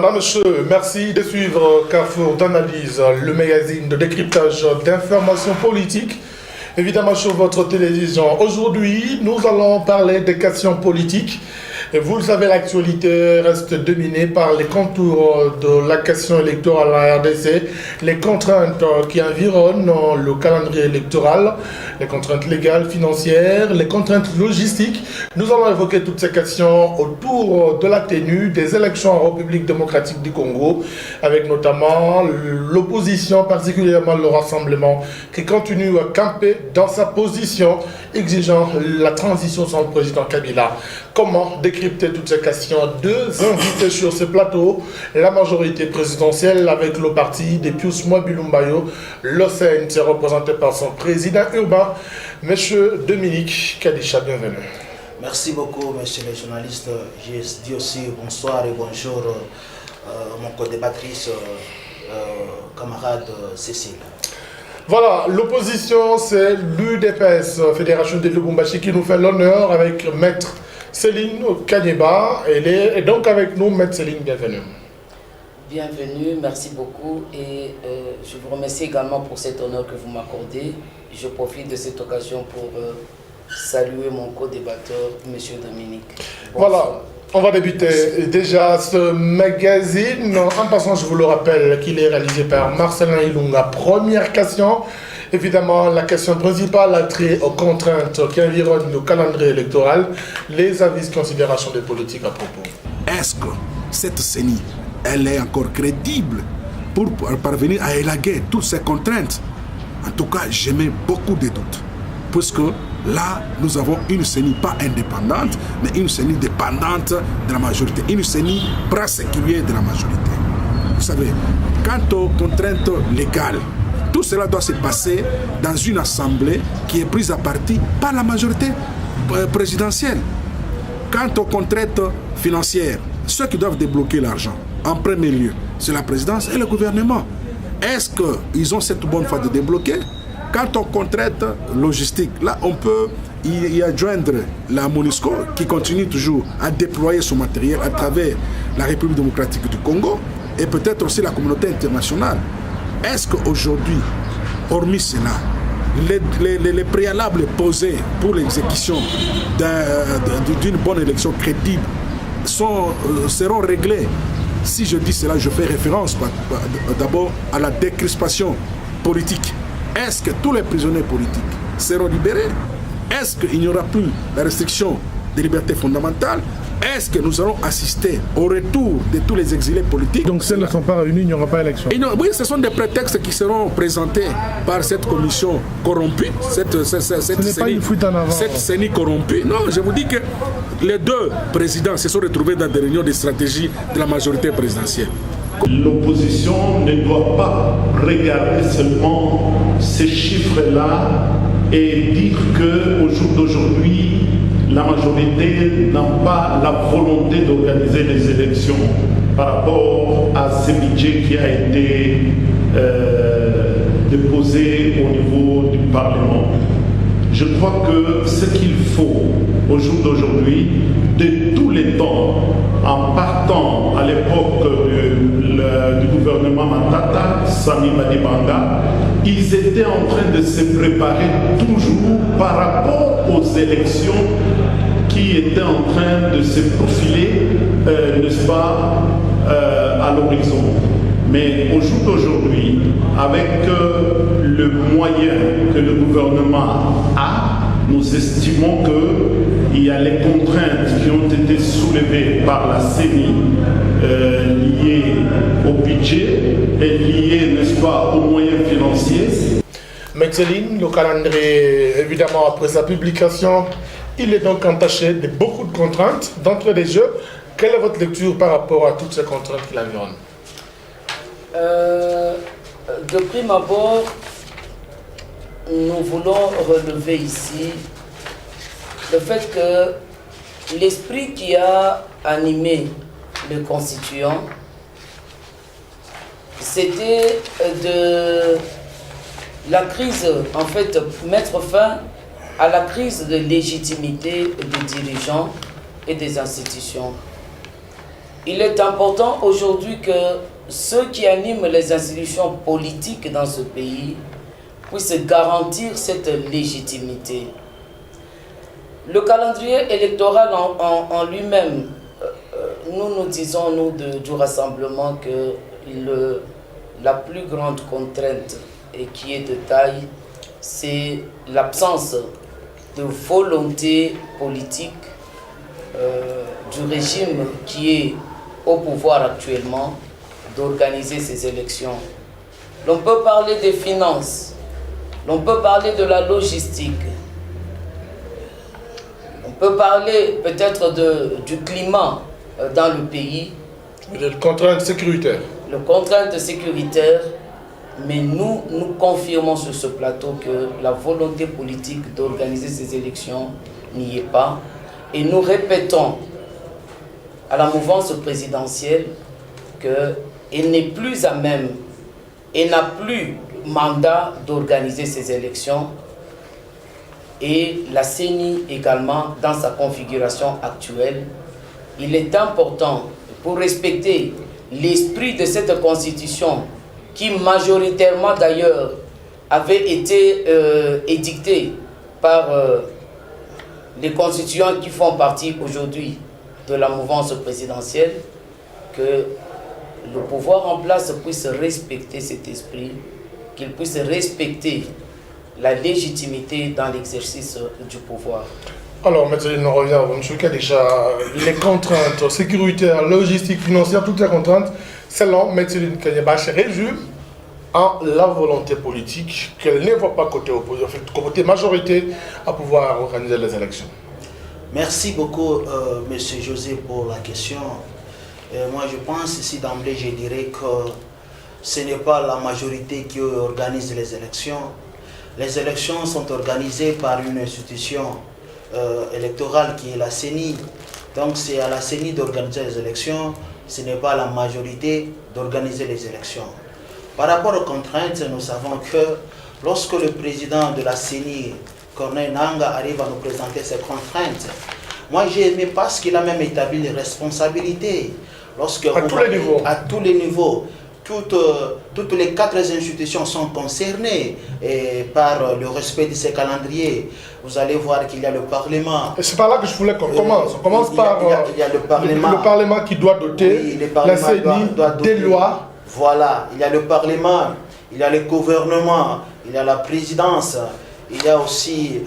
Madame, Monsieur, merci de suivre Carrefour d'analyse, le magazine de décryptage d'informations politiques, évidemment sur votre télévision. Aujourd'hui, nous allons parler des questions politiques. Et vous le savez, l'actualité reste dominée par les contours de la question électorale à la RDC, les contraintes qui environnent le calendrier électoral, les contraintes légales, financières, les contraintes logistiques. Nous allons évoquer toutes ces questions autour de la tenue des élections en République démocratique du Congo, avec notamment l'opposition, particulièrement le Rassemblement, qui continue à camper dans sa position, exigeant la transition sans le président Kabila. Comment décrypter toutes ces questions? Deux invités sur ce plateau, la majorité présidentielle avec le parti de Pius Mwabilumbayo, le CNC représenté par son président urbain, M. Dominique Kadisha, bienvenue. Merci beaucoup, monsieur le journaliste. Je dis aussi bonsoir et bonjour mon co-débattrice, camarade Cécile. Voilà, l'opposition, c'est l'UDPS, Fédération de Lubumbashi, qui nous fait l'honneur avec Maître Céline Kanyeba. Elle est donc avec nous, Maître Céline, bienvenue. Bienvenue, merci beaucoup et je vous remercie également pour cet honneur que vous m'accordez. Je profite de cette occasion pour saluer mon co-débatteur, M. Dominique. Bonsoir. Voilà, on va débuter déjà ce magazine. En passant, je vous le rappelle qu'il est réalisé par Marcelin Ilunga. Première question. Évidemment, la question principale a trait aux contraintes qui environnent le calendrier électoral. Les avis, considérations des politiques à propos. Est-ce que cette CENI, elle est encore crédible pour parvenir à élaguer toutes ces contraintes? En tout cas, j'émets beaucoup de doutes. Puisque là, nous avons une CENI pas indépendante, mais une CENI dépendante de la majorité. Une CENI bras séculier de la majorité. Vous savez, quant aux contraintes légales, tout cela doit se passer dans une assemblée qui est prise à partie par la majorité présidentielle. Quant aux contraintes financières, ceux qui doivent débloquer l'argent, en premier lieu, c'est la présidence et le gouvernement. Est-ce qu'ils ont cette bonne foi de débloquer? Quant aux contraintes logistiques, là, on peut y adjoindre la MONUSCO qui continue toujours à déployer son matériel à travers la République démocratique du Congo et peut-être aussi la communauté internationale. Est-ce qu'aujourd'hui, hormis cela, les préalables posés pour l'exécution d'une bonne élection crédible seront réglés? Si je dis cela, je fais référence d'abord à la décrispation politique. Est-ce que tous les prisonniers politiques seront libérés? Est-ce qu'il n'y aura plus la restriction des libertés fondamentales? Est-ce que nous allons assister au retour de tous les exilés politiques? Donc si elles ne sont pas réunies, il n'y aura pas d'élection? Oui, ce sont des prétextes qui seront présentés par cette commission corrompue, cette CENI corrompue. Non, je vous dis que les deux présidents se sont retrouvés dans des réunions de stratégie de la majorité présidentielle. L'opposition ne doit pas regarder seulement ces chiffres-là et dire qu'au jour d'aujourd'hui, la majorité n'a pas la volonté d'organiser les élections par rapport à ce budget qui a été déposé au niveau du Parlement. Je crois que ce qu'il faut au jour d'aujourd'hui, de tous les temps, en partant à l'époque du gouvernement Matata, Sami Badibanga, ils étaient en train de se préparer toujours par rapport aux élections qui étaient en train de se profiler, n'est-ce pas, à l'horizon. Mais au jour d'aujourd'hui, avec le moyen que le gouvernement a, nous estimons qu'il y a les contraintes qui ont été soulevées par la CENI liées au budget et liées, n'est-ce pas, aux moyens financiers. Céline, le calendrier, évidemment, après sa publication, il est donc entaché de beaucoup de contraintes d'entrée des jeux. Quelle est votre lecture par rapport à toutes ces contraintes qui l'environnent? De prime abord, nous voulons relever ici le fait que l'esprit qui a animé le constituant, c'était de la crise, en fait, mettre fin à la crise de légitimité des dirigeants et des institutions. Il est important aujourd'hui que ceux qui animent les institutions politiques dans ce pays puissent garantir cette légitimité. Le calendrier électoral en lui-même, nous disons, nous, du rassemblement, que la plus grande contrainte et qui est de taille, c'est l'absence de volonté politique du régime qui est au pouvoir actuellement d'organiser ces élections. L'on peut parler des finances, l'on peut parler de la logistique, on peut parler peut-être du climat dans le pays. Les contraintes sécuritaires. Les contraintes sécuritaires, mais nous confirmons sur ce plateau que la volonté politique d'organiser ces élections n'y est pas. Et nous répétons à la mouvance présidentielle qu'elle n'est plus à même, elle n'a plus mandat d'organiser ces élections. Et la CENI également, dans sa configuration actuelle, il est important, pour respecter l'esprit de cette constitution, qui majoritairement d'ailleurs avait été édictée par les constituants qui font partie aujourd'hui de la mouvance présidentielle, que le pouvoir en place puisse respecter cet esprit, qu'il puisse respecter la légitimité dans l'exercice du pouvoir. Alors, maintenant, on revient à M. Kadisha. Les contraintes sécuritaires, logistiques, financières, toutes les contraintes, selon M. Kanyabache, résument en la volonté politique qu'elle ne voit pas côté majorité à pouvoir organiser les élections. Merci beaucoup, M. José, pour la question. Moi, je pense ici d'emblée, je dirais que ce n'est pas la majorité qui organise les élections. Les élections sont organisées par une institution électorale qui est la CENI. Donc c'est à la CENI d'organiser les élections, ce n'est pas à la majorité d'organiser les élections. Par rapport aux contraintes, nous savons que lorsque le président de la CENI, Corneille Nangaa, arrive à nous présenter ces contraintes, moi j'ai aimé parce qu'il a même établi les responsabilités. À tous les niveaux. Toutes les 4 institutions sont concernées par le respect de ces calendriers. Vous allez voir qu'il y a le Parlement. C'est par là que je voulais qu'on commence. On commence par il y a le Parlement. Le Parlement qui doit doter la CENI des lois. Voilà, il y a le Parlement, il y a le gouvernement, il y a la présidence, il y a aussi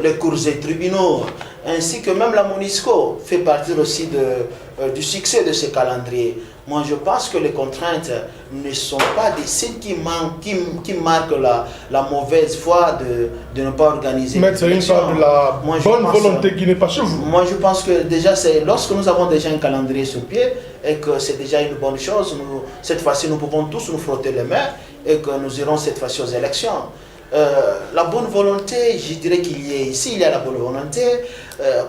les cours et tribunaux, ainsi que même la MONUSCO fait partie aussi du succès de ces calendriers. Moi, je pense que les contraintes ne sont pas des signes qui marquent la mauvaise foi de ne pas organiser. Mais c'est une sorte de la bonne volonté qui n'est pas chez vous. Moi, je pense que déjà, lorsque nous avons déjà un calendrier sur pied et que c'est déjà une bonne chose, cette fois-ci, nous pouvons tous nous frotter les mains et que nous irons cette fois-ci aux élections. La bonne volonté, je dirais qu'il y a ici, il y a la bonne volonté,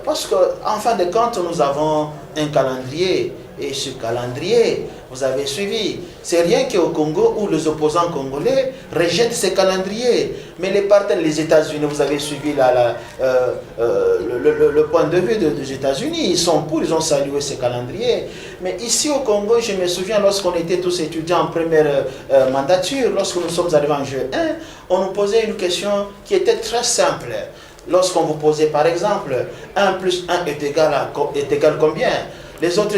parce qu'en fin de compte, nous avons un calendrier. Et ce calendrier, vous avez suivi, c'est rien qu'au Congo où les opposants congolais rejettent ces calendriers. Mais les partenaires, les États-Unis, vous avez suivi le point de vue des États-Unis, ils sont pour, ils ont salué ces calendriers. Mais ici au Congo, je me souviens lorsqu'on était tous étudiants en première mandature, lorsque nous sommes arrivés en juin 1, on nous posait une question qui était très simple. Lorsqu'on vous posait par exemple 1 plus 1 est égal combien? Les autres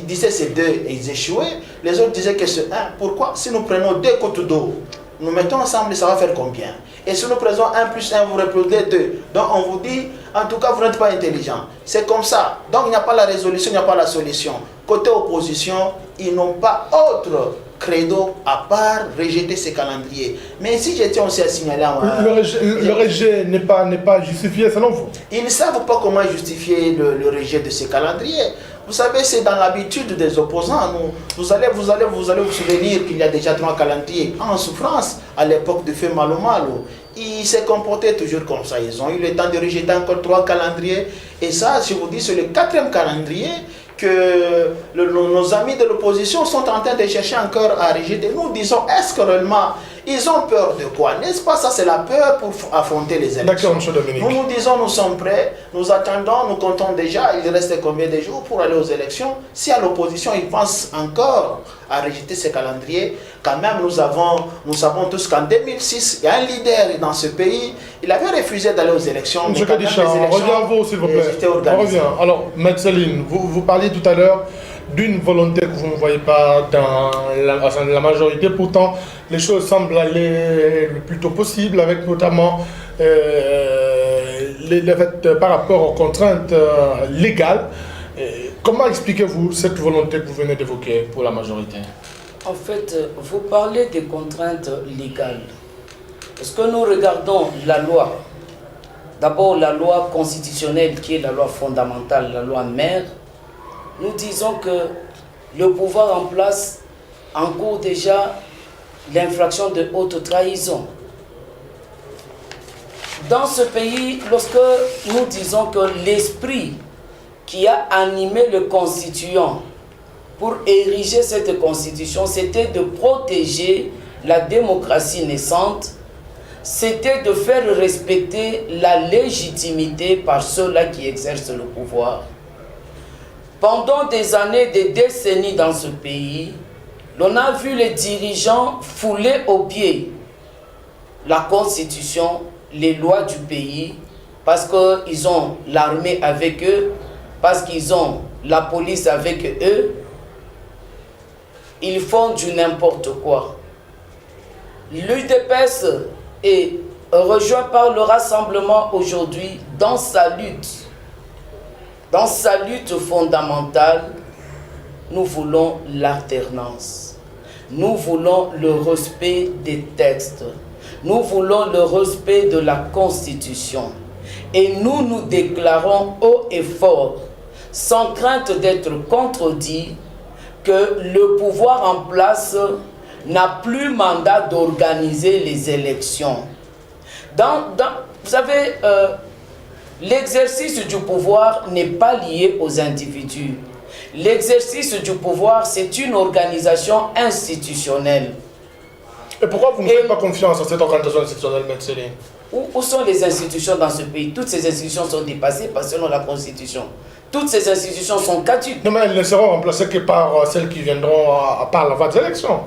disaient c'est 2 et ils échouaient. Les autres disaient que c'est 1. Pourquoi? Si nous prenons 2 côtes d'eau, nous mettons ensemble, ça va faire combien? Et si nous prenons 1 plus 1, vous répondez 2. Donc on vous dit, en tout cas, vous n'êtes pas intelligent. C'est comme ça. Donc il n'y a pas la résolution, il n'y a pas la solution. Côté opposition, ils n'ont pas autre credo à part rejeter ces calendriers. Mais si j'étais aussi à signaler... Le rejet n'est pas justifié selon vous? Ils ne savent pas comment justifier le rejet de ces calendriers. Vous savez, c'est dans l'habitude des opposants. Vous allez vous souvenir qu'il y a déjà 3 calendriers en souffrance à l'époque de Feu Malo Malo. Ils se comportaient toujours comme ça. Ils ont eu le temps de rejeter encore 3 calendriers. Et ça, je vous dis, c'est le 4e calendrier que nos amis de l'opposition sont en train de chercher encore à rejeter. Nous disons, est-ce que réellement Ils ont peur de quoi? N'est-ce pas? Ça, c'est la peur pour affronter les élections. D'accord, M. Dominique. Nous nous disons, nous sommes prêts, nous attendons, nous comptons déjà, il reste combien de jours pour aller aux élections? Si à l'opposition, ils pensent encore à rejeter ce calendrier, quand même, nous savons tous qu'en 2006, il y a un leader dans ce pays, il avait refusé d'aller aux élections. M. Kadisha, reviens-vous, s'il vous plaît. On revient. Alors, Maître Céline, vous parliez tout à l'heure d'une volonté que vous ne voyez pas dans la majorité. Pourtant, les choses semblent aller le plus tôt possible, avec notamment par rapport aux contraintes légales. Comment expliquez-vous cette volonté que vous venez d'évoquer pour la majorité? En fait, vous parlez des contraintes légales. Est-ce que nous regardons la loi? D'abord, la loi constitutionnelle qui est la loi fondamentale, la loi mère. Nous disons que le pouvoir en place encourt déjà l'infraction de haute trahison. Dans ce pays, lorsque nous disons que l'esprit qui a animé le constituant pour ériger cette constitution, c'était de protéger la démocratie naissante, c'était de faire respecter la légitimité par ceux-là qui exercent le pouvoir. Pendant des années, des décennies dans ce pays, l'on a vu les dirigeants fouler aux pieds la constitution, les lois du pays, parce qu'ils ont l'armée avec eux, parce qu'ils ont la police avec eux. Ils font du n'importe quoi. L'UDPS est rejoint par le rassemblement aujourd'hui dans sa lutte. Dans sa lutte fondamentale, nous voulons l'alternance. Nous voulons le respect des textes. Nous voulons le respect de la Constitution. Et nous nous déclarons haut et fort, sans crainte d'être contredits, que le pouvoir en place n'a plus mandat d'organiser les élections. Vous savez, l'exercice du pouvoir n'est pas lié aux individus. L'exercice du pouvoir, c'est une organisation institutionnelle. Et pourquoi vous ne faites pas confiance à cette organisation institutionnelle, M. Céline? Où sont les institutions dans ce pays? Toutes ces institutions sont dépassées selon la Constitution. Toutes ces institutions sont caduques. Non, mais elles ne seront remplacées que par celles qui viendront par la voie des élections.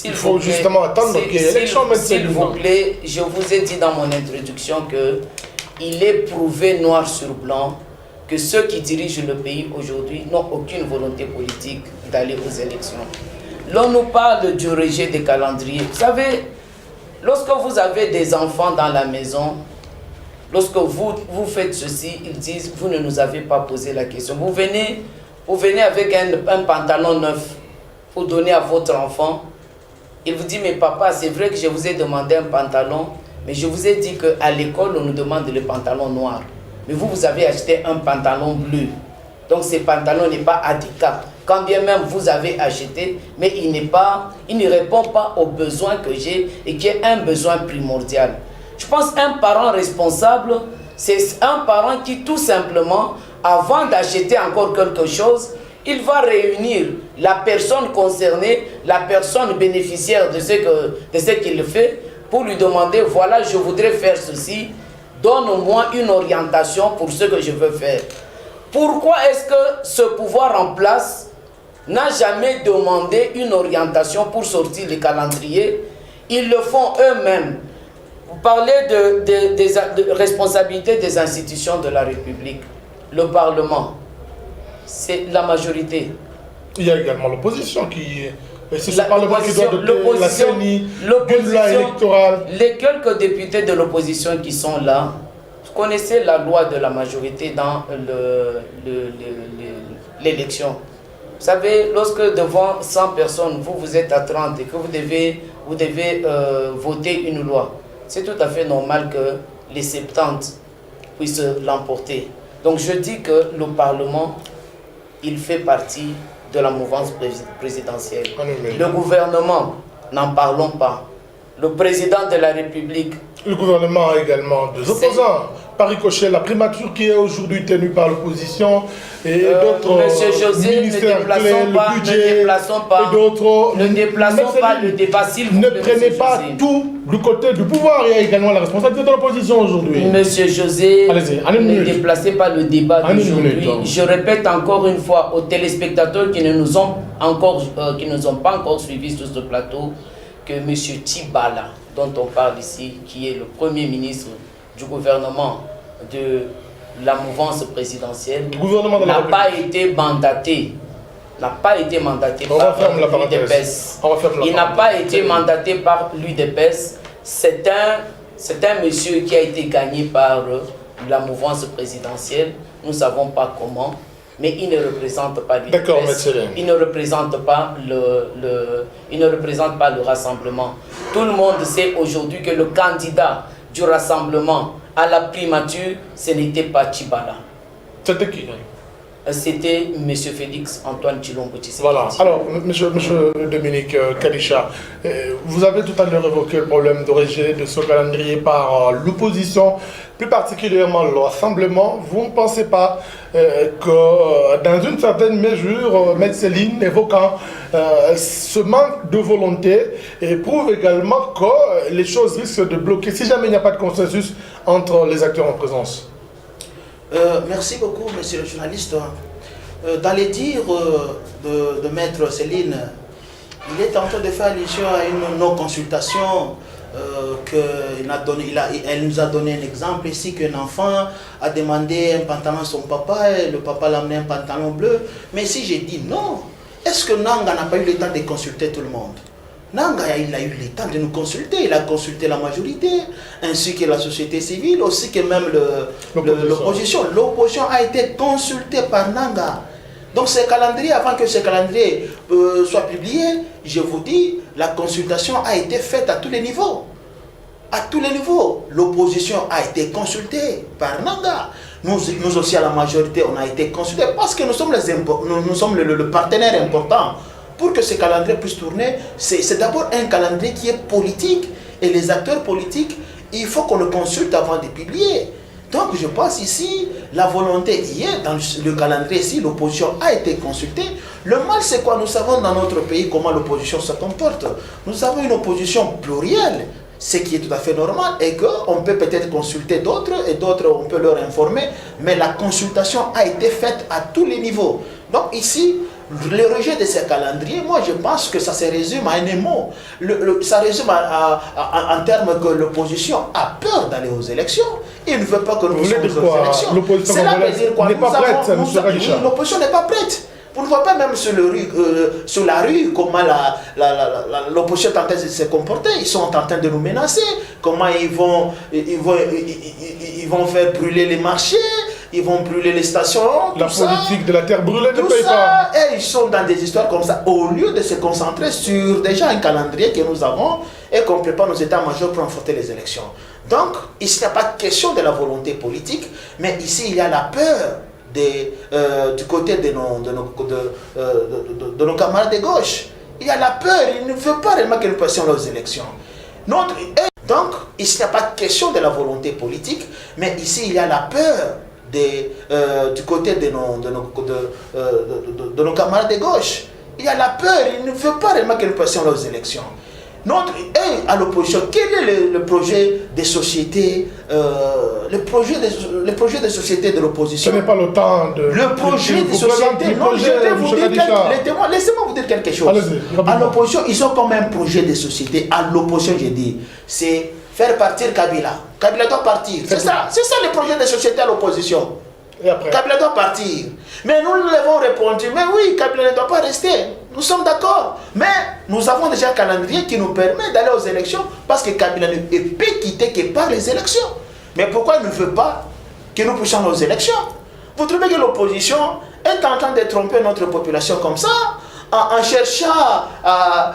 Il faut justement attendre qu'il y ait élection, M. Céline. S'il vous plaît, je vous ai dit dans mon introduction qu'il est prouvé noir sur blanc que ceux qui dirigent le pays aujourd'hui n'ont aucune volonté politique d'aller aux élections. L'on nous parle du rejet des calendriers. Vous savez, lorsque vous avez des enfants dans la maison, lorsque vous faites ceci, ils disent, vous ne nous avez pas posé la question. Vous venez avec un pantalon neuf pour donner à votre enfant. Il vous dit, mais papa, c'est vrai que je vous ai demandé un pantalon, mais je vous ai dit qu'à l'école, on nous demande le pantalon noir. Mais vous avez acheté un pantalon bleu. Donc ce pantalon n'est pas adéquat. Quand bien même vous avez acheté, mais il ne répond pas aux besoins que j'ai et qui est un besoin primordial. Je pense qu'un parent responsable, c'est un parent qui tout simplement, avant d'acheter encore quelque chose, il va réunir la personne concernée, la personne bénéficiaire de ce qu'il fait, pour lui demander, voilà, je voudrais faire ceci, donne-moi une orientation pour ce que je veux faire. Pourquoi est-ce que ce pouvoir en place n'a jamais demandé une orientation pour sortir le calendrier? Ils le font eux-mêmes. Vous parlez de responsabilité des institutions de la République. Le Parlement, c'est la majorité. Il y a également l'opposition qui est... C'est le Parlement qui doit doter la CENI d'une loi électorale. Les quelques députés de l'opposition qui sont là, vous connaissez la loi de la majorité dans l'élection. Vous savez, lorsque devant 100 personnes, vous êtes à 30 et que vous devez voter une loi, c'est tout à fait normal que les 70 puissent l'emporter. Donc je dis que le Parlement, il fait partie de la mouvance présidentielle. Le gouvernement, n'en parlons pas. Le président de la République, Le gouvernement a également deux opposants. Par ricochet, la primature qui est aujourd'hui tenue par l'opposition et d'autres ministères clés, le budget et d'autres. Ne déplaçons pas le débat, s'il vous plaît. Ne prenez pas tout du côté du pouvoir. Il y a également la responsabilité de l'opposition aujourd'hui. Monsieur José, ne déplacez pas le débat d'aujourd'hui. Je répète encore une fois aux téléspectateurs qui ne nous ont pas encore suivis sur ce plateau que M. Tchibala, dont on parle ici, qui est le Premier ministre du gouvernement de la mouvance présidentielle, n'a pas été mandaté. N'a pas été mandaté par l'UDPS. Il n'a pas été mandaté par l'UDPS. C'est un monsieur qui a été gagné par la mouvance présidentielle. Nous ne savons pas comment, mais il ne représente pas l'UDPS. Il ne représente pas le rassemblement. Tout le monde sait aujourd'hui que le candidat du rassemblement à la primature, ce n'était pas Tchibala. C'était qui? C'était M. Félix Antoine Tshilombo Tshisekedi. Voilà. Alors, monsieur Dominique Kalisha, vous avez tout à l'heure évoqué le problème de rejet de ce calendrier par l'opposition, plus particulièrement le Rassemblement. Vous ne pensez pas que, dans une certaine mesure, Maître Céline, évoquant ce manque de volonté, prouve également que les choses risquent de bloquer si jamais il n'y a pas de consensus entre les acteurs en présence? Merci beaucoup, monsieur le journaliste. Dans les dires de Maître Céline, il est en train de faire allusion à une non-consultation elle nous a donné un exemple ici qu'un enfant a demandé un pantalon à son papa et le papa l'a amené un pantalon bleu. Mais si j'ai dit non, est-ce que Nanga n'a pas eu le temps de consulter tout le monde? Nanga, il a eu le temps de nous consulter, il a consulté la majorité, ainsi que la société civile, aussi que même l'opposition. L'opposition a été consultée par Nanga. Donc ce calendrier, avant que ce calendrier soit publié, je vous dis, la consultation a été faite à tous les niveaux. À tous les niveaux, l'opposition a été consultée par Nanga. Nous aussi, à la majorité, on a été consultés parce que nous sommes le partenaire important. Pour que ce calendrier puisse tourner, c'est d'abord un calendrier qui est politique. Et les acteurs politiques, il faut qu'on le consulte avant de publier. Donc je pense ici, la volonté y est dans le calendrier ici, l'opposition a été consultée. Le mal c'est quoi? Nous savons dans notre pays comment l'opposition se comporte. Nous avons une opposition plurielle, ce qui est tout à fait normal, et qu'on peut peut-être consulter d'autres, et d'autres on peut leur informer, mais la consultation a été faite à tous les niveaux. Donc ici, le rejet de ces calendriers, moi je pense que ça se résume à un mot. Ça résume en termes que l'opposition a peur d'aller aux élections. Il ne veut pas que nous soyons aux élections. L'opposition n'est pas prête, M. L'opposition n'est pas prête. Vous ne voyez pas même sur la rue comment l'opposition est en train de se comporter. Ils sont en train de nous menacer. Comment ils vont faire brûler les marchés. Ils vont brûler les stations. La politique de la terre brûlée ne paye pas. Et ils sont dans des histoires comme ça. Au lieu de se concentrer sur déjà un calendrier que nous avons et qu'on prépare nos états-majors pour emporter les élections. Donc, ici, il n'y a pas de question de la volonté politique, mais ici, il y a la peur du côté de nos camarades de gauche. Il y a la peur. Il ne veut pas réellement que nous passions aux élections. Donc, ici, il n'y a pas de question de la volonté politique, mais ici, il y a la peur du côté de nos camarades de gauche. Il y a la peur, il ne veut pas réellement que nous passions aux élections. À l'opposition, quel est le projet des sociétés, le projet des sociétés de l'opposition? Ce n'est pas le temps de... Le projet des sociétés, non, je vais vous dire laissez-moi vous dire quelque chose. À l'opposition, ils ont comme un projet de société. À l'opposition, j'ai dit, c'est faire partir Kabila. Kabila doit partir. C'est ça le projet de société à l'opposition. Kabila doit partir. Mais nous lui avons répondu, mais oui, Kabila ne doit pas rester. Nous sommes d'accord. Mais nous avons déjà un calendrier qui nous permet d'aller aux élections parce que Kabila ne peut quitter que par les élections. Mais pourquoi il ne veut pas que nous puissions aller aux élections? Vous trouvez que l'opposition est en train de tromper notre population comme ça en cherchant à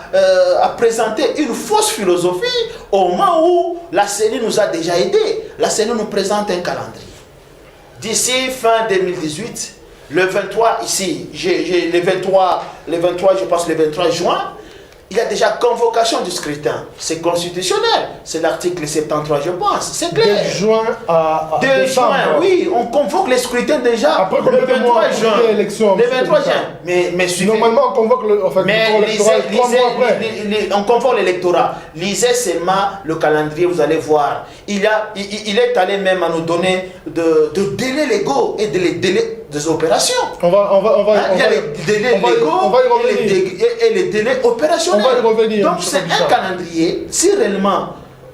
présenter une fausse philosophie au moment où la CENI nous a déjà aidés. La CENI nous présente un calendrier. D'ici fin 2018, le 23 ici, je pense le 23 juin, il y a déjà convocation du scrutin. C'est constitutionnel. C'est l'article 73, je pense. C'est clair. De juin à décembre. Juin, oui. On convoque les scrutins déjà après le 23 juin. Le 23 juin. Mais normalement, on convoque le on convoque l'électorat. Lisez seulement le calendrier, vous allez voir. Il est allé même à nous donner de délais légaux et des délais des opérations. Il y a les délais légaux et les délais opérationnels. On va y revenir. Donc c'est un calendrier. Si réellement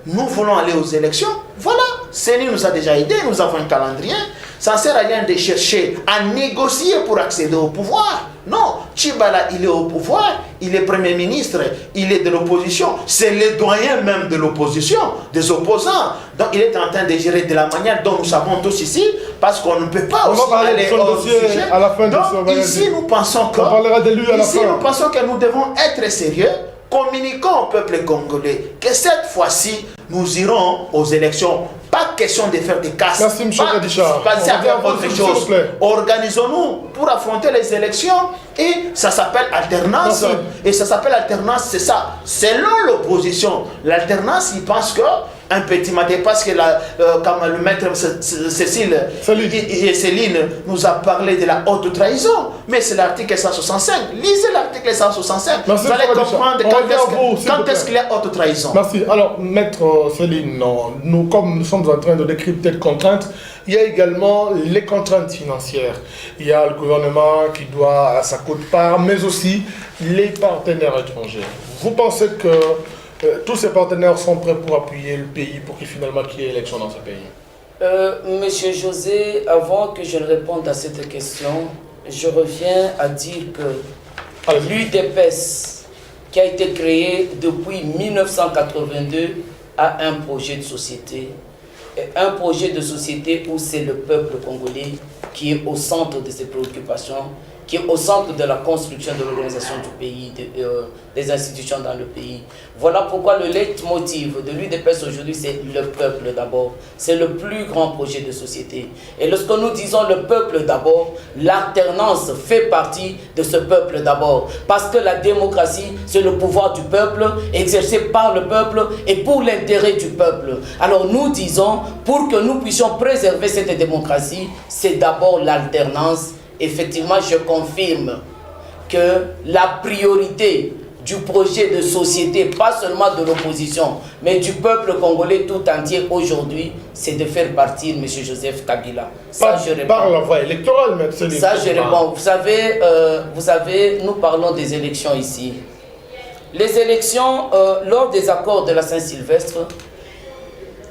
nous voulons aller aux élections, voilà. CENI nous a déjà aidé, nous avons un calendrier. Ça ne sert à rien de chercher à négocier pour accéder au pouvoir. Non, Tchibala, il est au pouvoir, il est Premier ministre, il est de l'opposition. C'est le doyen même de l'opposition, des opposants. Donc il est en train de gérer de la manière dont nous savons tous ici, parce qu'on ne peut pas aussi aller au sujet. À la fin. Donc ici, nous pensons que nous devons être sérieux, communiquons au peuple congolais que cette fois-ci, nous irons aux élections. Pas question de faire des casses. Merci, M. Kadichar. Passer à faire autre chose. Organisons-nous pour affronter les élections et ça s'appelle alternance. Merci. Et ça s'appelle alternance, c'est ça. Selon l'opposition, l'alternance, il pense que un petit matin, parce que comme le maître Cécile et Céline nous a parlé de la haute trahison, mais c'est l'article 165. Lisez l'article 165. Merci, vous allez comprendre quand est-ce qu'il y a haute trahison. Merci. Alors, maître Céline, comme nous sommes en train de décrypter les contraintes, il y a également les contraintes financières. Il y a le gouvernement qui doit à sa quote-part, mais aussi les partenaires étrangers. Vous pensez que tous ces partenaires sont prêts pour appuyer le pays pour qu'il y ait élection dans ce pays? Monsieur José, avant que je ne réponde à cette question, je reviens à dire que l'UDPS, qui a été créée depuis 1982, a un projet de société. Un projet de société où c'est le peuple congolais qui est au centre de ses préoccupations, qui est au centre de la construction de l'organisation du pays, des institutions dans le pays. Voilà pourquoi le leitmotiv de l'UDPS aujourd'hui, c'est le peuple d'abord. C'est le plus grand projet de société. Et lorsque nous disons le peuple d'abord, l'alternance fait partie de ce peuple d'abord. Parce que la démocratie, c'est le pouvoir du peuple, exercé par le peuple et pour l'intérêt du peuple. Alors nous disons, pour que nous puissions préserver cette démocratie, c'est d'abord l'alternance. Effectivement, je confirme que la priorité du projet de société, pas seulement de l'opposition, mais du peuple congolais tout entier aujourd'hui, c'est de faire partir M. Joseph Kabila. Ça, je réponds. Par la voie électorale, M. Céline. Ça, je réponds. Vous savez, nous parlons des élections ici. Les élections, lors des accords de la Saint-Sylvestre,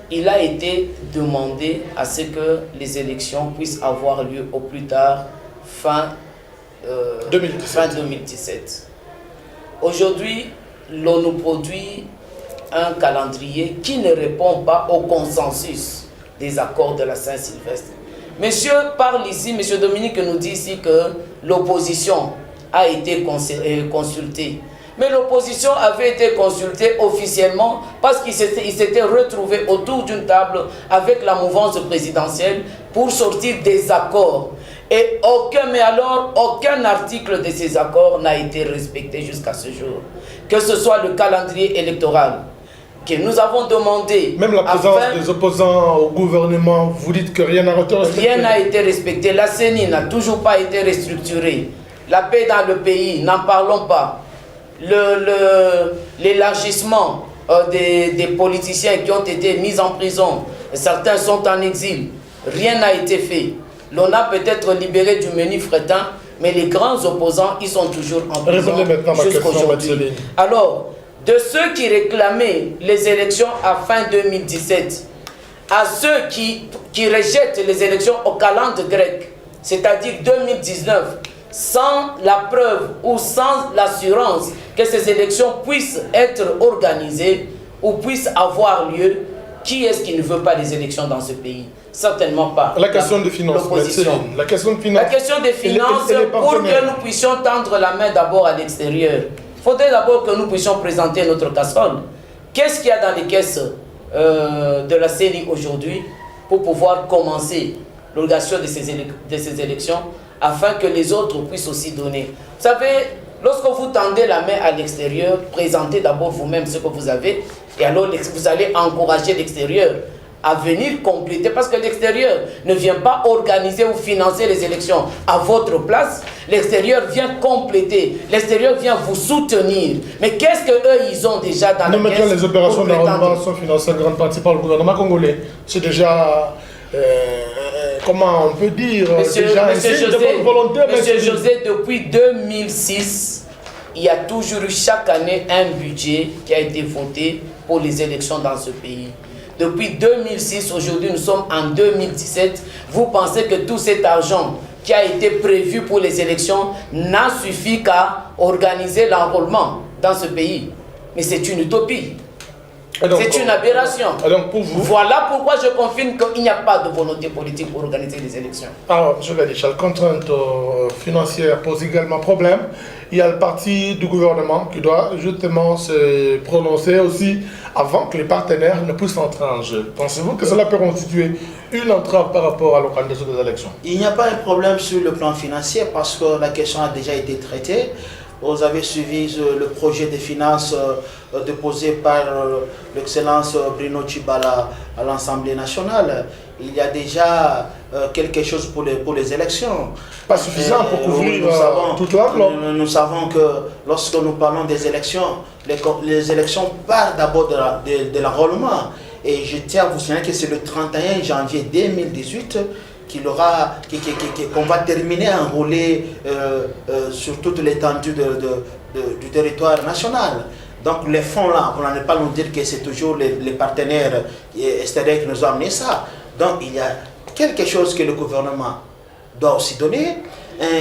il a été demandé à ce que les élections puissent avoir lieu au plus tard fin 2017. Aujourd'hui, l'on nous produit un calendrier qui ne répond pas au consensus des accords de la Saint-Sylvestre. Monsieur parle ici, monsieur Dominique nous dit ici que l'opposition a été consultée. Mais l'opposition avait été consultée officiellement parce qu'il s'était retrouvé autour d'une table avec la mouvance présidentielle pour sortir des accords. Et aucun article de ces accords n'a été respecté jusqu'à ce jour. Que ce soit le calendrier électoral que nous avons demandé. Même la présence des opposants au gouvernement, vous dites que rien n'a été respecté. Rien n'a été respecté. La CENI n'a toujours pas été restructurée. La paix dans le pays, n'en parlons pas. L'élargissement des politiciens qui ont été mis en prison, certains sont en exil, rien n'a été fait. L'on a peut-être libéré du menu fretin, mais les grands opposants, ils sont toujours en prison jusqu'aujourd'hui. Alors, de ceux qui réclamaient les élections à fin 2017, à ceux qui rejettent les élections au calendrier grec, c'est-à-dire 2019, sans la preuve ou sans l'assurance que ces élections puissent être organisées ou puissent avoir lieu, qui est-ce qui ne veut pas des élections dans ce pays? Certainement pas. La question des finances. La question des finances, pour que nous puissions tendre la main d'abord à l'extérieur. Il faudrait d'abord que nous puissions présenter notre casserole. Qu'est-ce qu'il y a dans les caisses de la CENI aujourd'hui pour pouvoir commencer l'organisation de ces élections afin que les autres puissent aussi donner. Vous savez, Lorsque vous tendez la main à l'extérieur, présentez d'abord vous-même ce que vous avez, et alors vous allez encourager l'extérieur à venir compléter, parce que l'extérieur ne vient pas organiser ou financer les élections à votre place. L'extérieur vient compléter, l'extérieur vient vous soutenir. Mais qu'est-ce qu'eux, ils ont déjà dans la caisse? Les opérations d'enrôlement sont financées en grande partie par le gouvernement congolais. C'est déjà... comment on peut dire, Monsieur José, depuis 2006, il y a toujours eu chaque année un budget qui a été voté pour les élections dans ce pays. Depuis 2006, aujourd'hui nous sommes en 2017, vous pensez que tout cet argent qui a été prévu pour les élections n'a suffi qu'à organiser l'enrôlement dans ce pays? Mais c'est une utopie. C'est une aberration. Donc pour vous, voilà pourquoi je confirme qu'il n'y a pas de volonté politique pour organiser les élections. Alors, M. Gadicha, la contrainte financière pose également problème. Il y a le parti du gouvernement qui doit justement se prononcer aussi avant que les partenaires ne puissent entrer en jeu. Pensez-vous que cela peut constituer une entrave par rapport à l'organisation des élections? Il n'y a pas un problème sur le plan financier parce que la question a déjà été traitée. Vous avez suivi le projet de finances déposé par l'excellence Bruno Tshibala à l'Assemblée nationale. Il y a déjà quelque chose pour les élections. Pas suffisant pour couvrir toute l'enveloppe. Nous savons que lorsque nous parlons des élections, les élections partent d'abord de l'enrôlement. Et je tiens à vous signaler que c'est le 31 janvier 2018 qu'on va terminer à enrôler sur toute l'étendue du territoire national. Donc les fonds là, on n'allait pas nous dire que c'est toujours les partenaires extérieurs qui nous ont amené ça. Donc il y a quelque chose que le gouvernement doit aussi donner.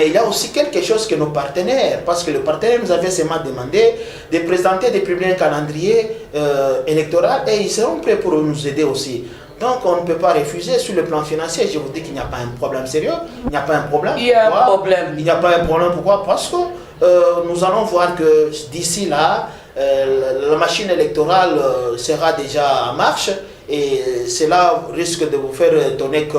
Il y a aussi quelque chose que nos partenaires, parce que le partenaire nous avait seulement demandé de présenter des premiers calendriers électoraux et ils seront prêts pour nous aider aussi. Donc on ne peut pas refuser sur le plan financier. Je vous dis qu'il n'y a pas un problème sérieux. Il n'y a pas un problème. Il y a un problème. Il n'y a pas un problème. Pourquoi? Parce que nous allons voir que d'ici là, la machine électorale sera déjà en marche. Et cela risque de vous faire étonner que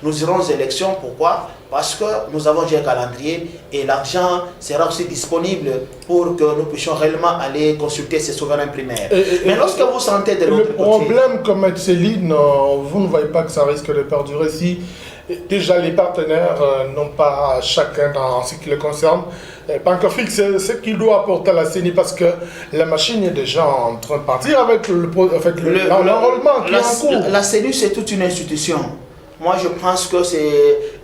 nous irons aux élections. Pourquoi? Parce que nous avons déjà un calendrier et l'argent sera aussi disponible pour que nous puissions réellement aller consulter ces souverains primaires. Mais lorsque vous sentez de l'autre côté... Le problème, comme M. Céline, vous ne voyez pas que ça risque de perdurer si déjà les partenaires n'ont pas chacun dans ce qui les concerne pas encore fixé ce qu'il doit apporter à la CENI, parce que la machine est déjà en train de partir avec l'enrôlement qui est en cours. La CENI, c'est toute une institution. Moi, je pense que c'est,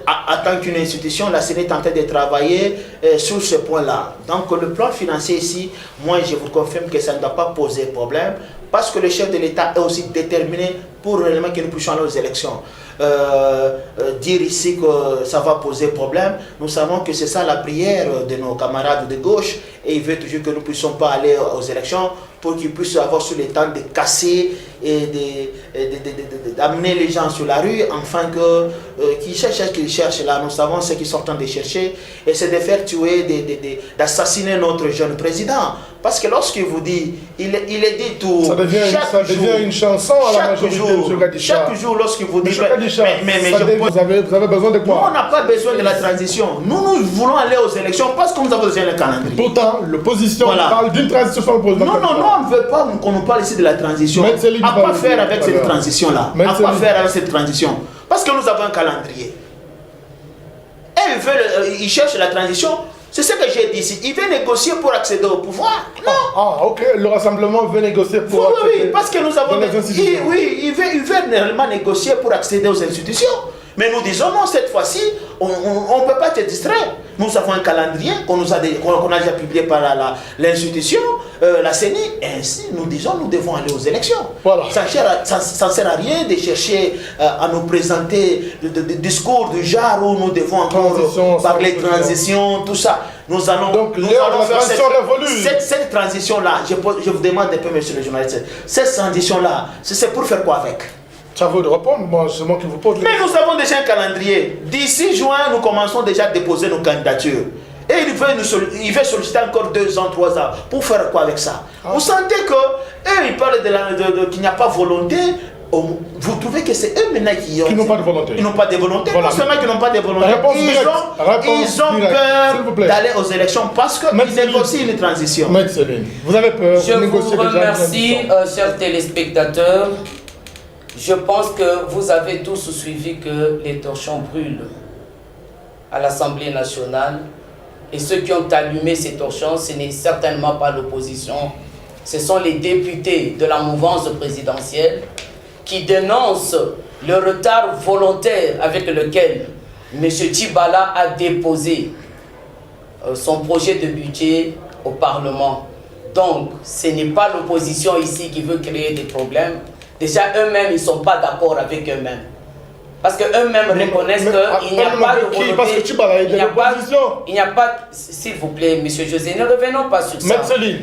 en tant qu'une institution, la CENI est en train de travailler sur ce point-là. Donc, le plan financier ici, moi, je vous confirme que ça ne doit pas poser problème, parce que le chef de l'État est aussi déterminé pour réellement que nous puissions aller aux élections. Dire ici que ça va poser problème, nous savons que c'est ça la prière de nos camarades de gauche, et ils veulent toujours que nous ne puissions pas aller aux élections pour qu'ils puissent avoir sur le temps de casser et d'amener les gens sur la rue, afin que qu'ils cherchent là. Nous savons ce qu'ils sont en train de chercher, et c'est de faire tuer, d'assassiner notre jeune président. Parce que lorsqu'il vous dit, il est dit tout. Ça devient une chanson à la majorité, M. Gadicha. Chaque jour, lorsqu'il vous dit, vous avez besoin de quoi? Nous, on n'a pas besoin de la transition. Nous voulons aller aux élections parce que nous avons besoin d'un calendrier. Pourtant, l'opposition parle d'une transition sans le Non, on ne veut pas qu'on nous parle ici de la transition. À quoi faire avec cette transition-là? À quoi faire avec cette transition? Parce que nous avons un calendrier. Et ils cherchent la transition. C'est ce que j'ai dit ici. Il veut négocier pour accéder au pouvoir. Non. Ok. Le rassemblement veut négocier pour accéder. Oui, parce que nous avons... il veut réellement négocier pour accéder aux institutions. Mais nous disons non, cette fois-ci, on ne peut pas être distrait. Nous avons un calendrier qu'on a déjà publié par l'institution, la CENI, et ainsi nous disons nous devons aller aux élections. Voilà. Ça ne sert à rien de chercher à nous présenter des discours du genre où nous devons encore parler de transition, tout ça. Nous allons faire cette transition-là. Je vous demande un peu, monsieur le journaliste, cette transition-là, c'est pour faire quoi avec? Ça vaut de répondre, moi, c'est moi qui vous pose. Mais nous avons déjà un calendrier. D'ici juin, nous commençons déjà à déposer nos candidatures. Et il veut solliciter encore 2 ans, 3 ans. Pour faire quoi avec ça? Vous sentez que eux, ils parlent qu'il n'y a pas volonté vous trouvez que c'est eux maintenant qui n'ont pas de volonté. Ils n'ont pas de volonté. Voilà. Non seulement qu'ils n'ont pas de volonté, ils ont peur d'aller aux élections parce qu'ils négocient une transition. Vous avez peur. Je vous remercie, chers téléspectateurs. Je pense que vous avez tous suivi que les torchons brûlent à l'Assemblée nationale. Et ceux qui ont allumé ces torchons, ce n'est certainement pas l'opposition. Ce sont les députés de la mouvance présidentielle qui dénoncent le retard volontaire avec lequel M. Tchibala a déposé son projet de budget au Parlement. Donc, ce n'est pas l'opposition ici qui veut créer des problèmes. Déjà, eux-mêmes, ils ne sont pas d'accord avec eux-mêmes. Parce qu'eux-mêmes reconnaissent qu'il n'y a pas de volonté. Parce que Tchibala est de l'opposition. Il n'y a pas... S'il vous plaît, M. José, ne revenons pas sur ça. Metzeline.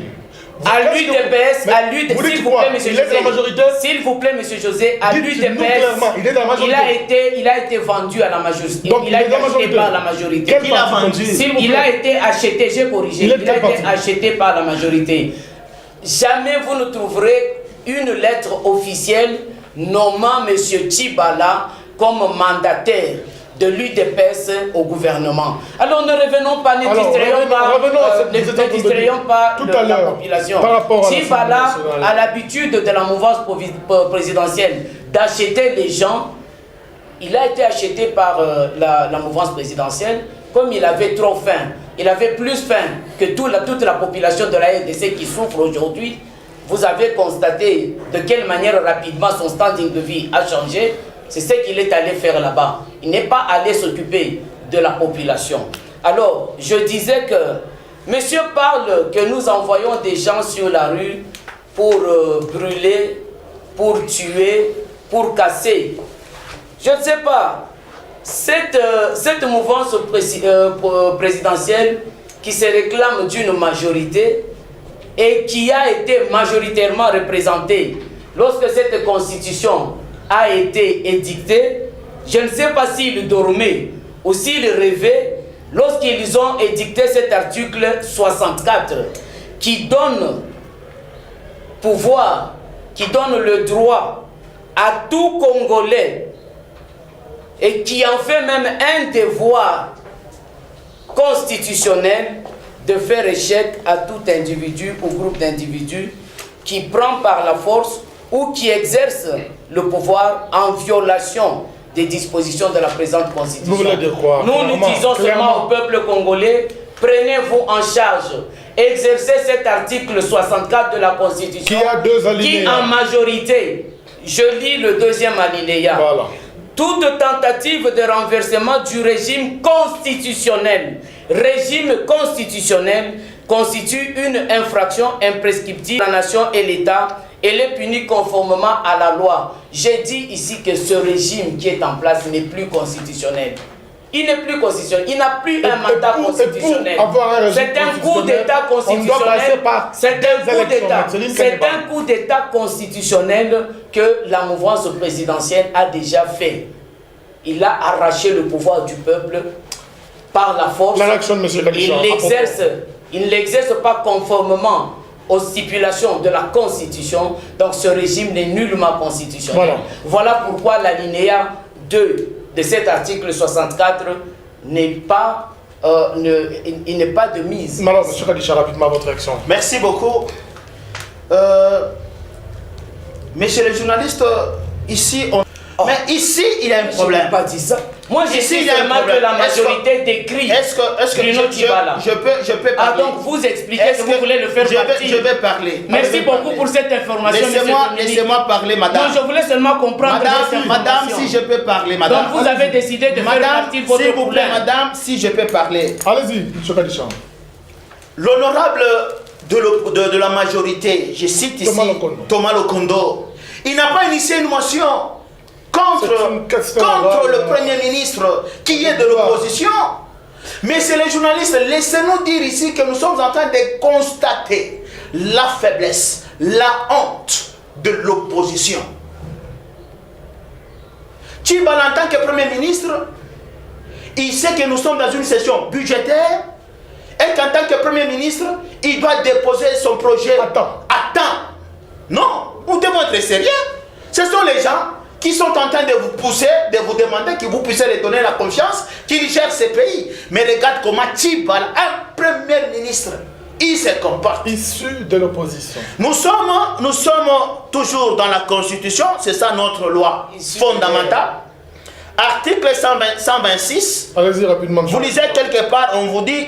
À l'UDPS, à l'UDPS, s'il vous plaît, M. José, s'il vous plaît, M. José, à l'UDPS, il a été vendu à la majorité. Donc, il a été acheté par la majorité. Qui l'a vendu? Il a été acheté, j'ai corrigé, il a été acheté par la majorité. Jamais vous ne trouverez une lettre officielle nommant M. Tchibala comme mandataire de l'UDPS au gouvernement. Alors ne revenons pas, ne distrayons pas la population. Tchibala a l'habitude de la mouvance présidentielle d'acheter les gens. Il a été acheté par la mouvance présidentielle comme il avait trop faim. Il avait plus faim que toute la population de la RDC qui souffre aujourd'hui. Vous avez constaté de quelle manière rapidement son standing de vie a changé. C'est ce qu'il est allé faire là-bas. Il n'est pas allé s'occuper de la population. Alors, je disais que monsieur parle que nous envoyons des gens sur la rue pour brûler, pour tuer, pour casser. Je ne sais pas. Cette mouvance présidentielle qui se réclame d'une majorité et qui a été majoritairement représentée lorsque cette constitution a été édictée, je ne sais pas s'ils dormaient ou s'ils rêvaient lorsqu'ils ont édicté cet article 64 qui donne pouvoir, qui donne le droit à tout Congolais et qui en fait même un devoir constitutionnel de faire échec à tout individu ou groupe d'individus qui prend par la force ou qui exerce le pouvoir en violation des dispositions de la présente Constitution. Vous voulez dire quoi? Nous disons seulement au peuple congolais, prenez-vous en charge, exercez cet article 64 de la Constitution qui en majorité, je lis le deuxième alinéa, voilà. Toute tentative de renversement du régime constitutionnel constitue une infraction imprescriptible de la nation et l'État. Elle est punie conformément à la loi. J'ai dit ici que ce régime qui est en place n'est plus constitutionnel. Il n'est plus constitutionnel. Il n'a plus un mandat constitutionnel. C'est un coup d'État constitutionnel. C'est un coup d'État constitutionnel que la mouvance présidentielle a déjà fait. Il a arraché le pouvoir du peuple par la force. Il ne l'exerce pas conformément aux stipulations de la Constitution. Donc ce régime n'est nullement constitutionnel. Voilà pourquoi l'alinéa 2 de cet article 64 n'est pas, il n'est pas de mise. Madame, M. Kadisha, rapidement votre réaction. Merci beaucoup. Messieurs les journalistes, ici on... Mais ici, il y a un problème. Je n'ai pas dit ça. Moi, je sais seulement que la majorité décrit Bruno Tchibala. Je peux parler. Ah, donc vous expliquez que vous voulez le faire partie. Je vais parler. Merci beaucoup pour cette information, Laissez-moi parler, madame. Non, je voulais seulement comprendre Madame, si je peux parler, madame. Donc vous avez décidé de faire partie de votre problème. Madame, si je peux parler. Allez-y, M. Kadisha. L'honorable de la majorité, je cite ici Thomas Lokondo, il n'a pas initié une motion contre le Premier ministre qui est de l'opposition. Mais c'est les journalistes, laissez-nous dire ici que nous sommes en train de constater la faiblesse, la honte de l'opposition. Tchibala, en tant que Premier ministre, il sait que nous sommes dans une session budgétaire et qu'en tant que Premier ministre, il doit déposer son projet à temps. Non, nous devons être sérieux. Ce Ce sont les gens qui sont en train de vous pousser, de vous demander que vous puissiez les donner la confiance, qu'ils gèrent ces pays. Mais regarde comment Tibala, un premier ministre, il se comporte. Issu de l'opposition. Nous sommes toujours dans la Constitution, c'est ça notre loi fondamentale. Article 126, allez-y rapidement. Vous lisez quelque part, on vous dit,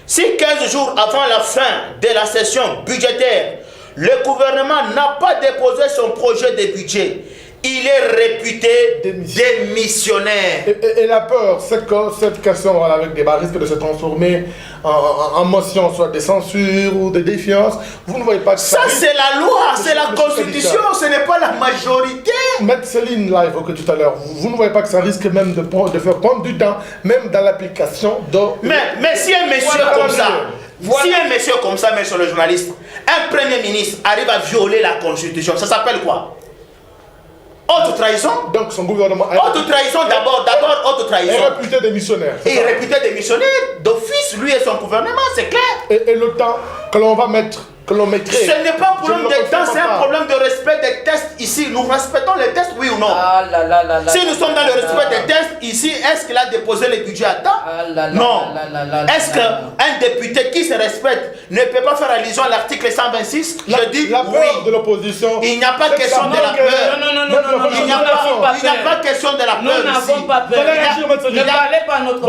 si 15 jours avant la fin de la session budgétaire, le gouvernement n'a pas déposé son projet de budget, il est réputé démissionnaire. Et la peur, c'est que cette question avec des risque de se transformer en motion, soit de censure ou de défiance. Vous ne voyez pas que ça c'est la loi, c'est la Constitution, ce n'est pas la majorité. Maître Céline l'a évoqué tout à l'heure. Vous ne voyez pas que ça risque même de faire prendre du temps, même dans l'application de... Mais si un monsieur comme ça, si un monsieur comme ça, monsieur le journaliste, un premier ministre arrive à violer la Constitution, ça s'appelle quoi? Haute trahison. Donc son gouvernement... Haute trahison d'abord haute trahison. Il est réputé démissionnaire. Il est réputé démissionnaire d'office, lui et son gouvernement, c'est clair. Et le temps que l'on va mettre, que l'on mettrait... Ce n'est pas un problème de temps, c'est un problème de respect des tests ici. Nous respectons les tests, oui ou non? Si nous sommes dans le respect des tests ici, est-ce qu'il a déposé le budget à temps? Non. Est-ce qu'un député qui se respecte ne peut pas faire allusion à l'article 126? Je dis la oui. peur de l'opposition. Il n'y a pas question de la peur. Non, il n'y a pas question de la peur. Nous n'avons pas peur. Ne parlez pas à notre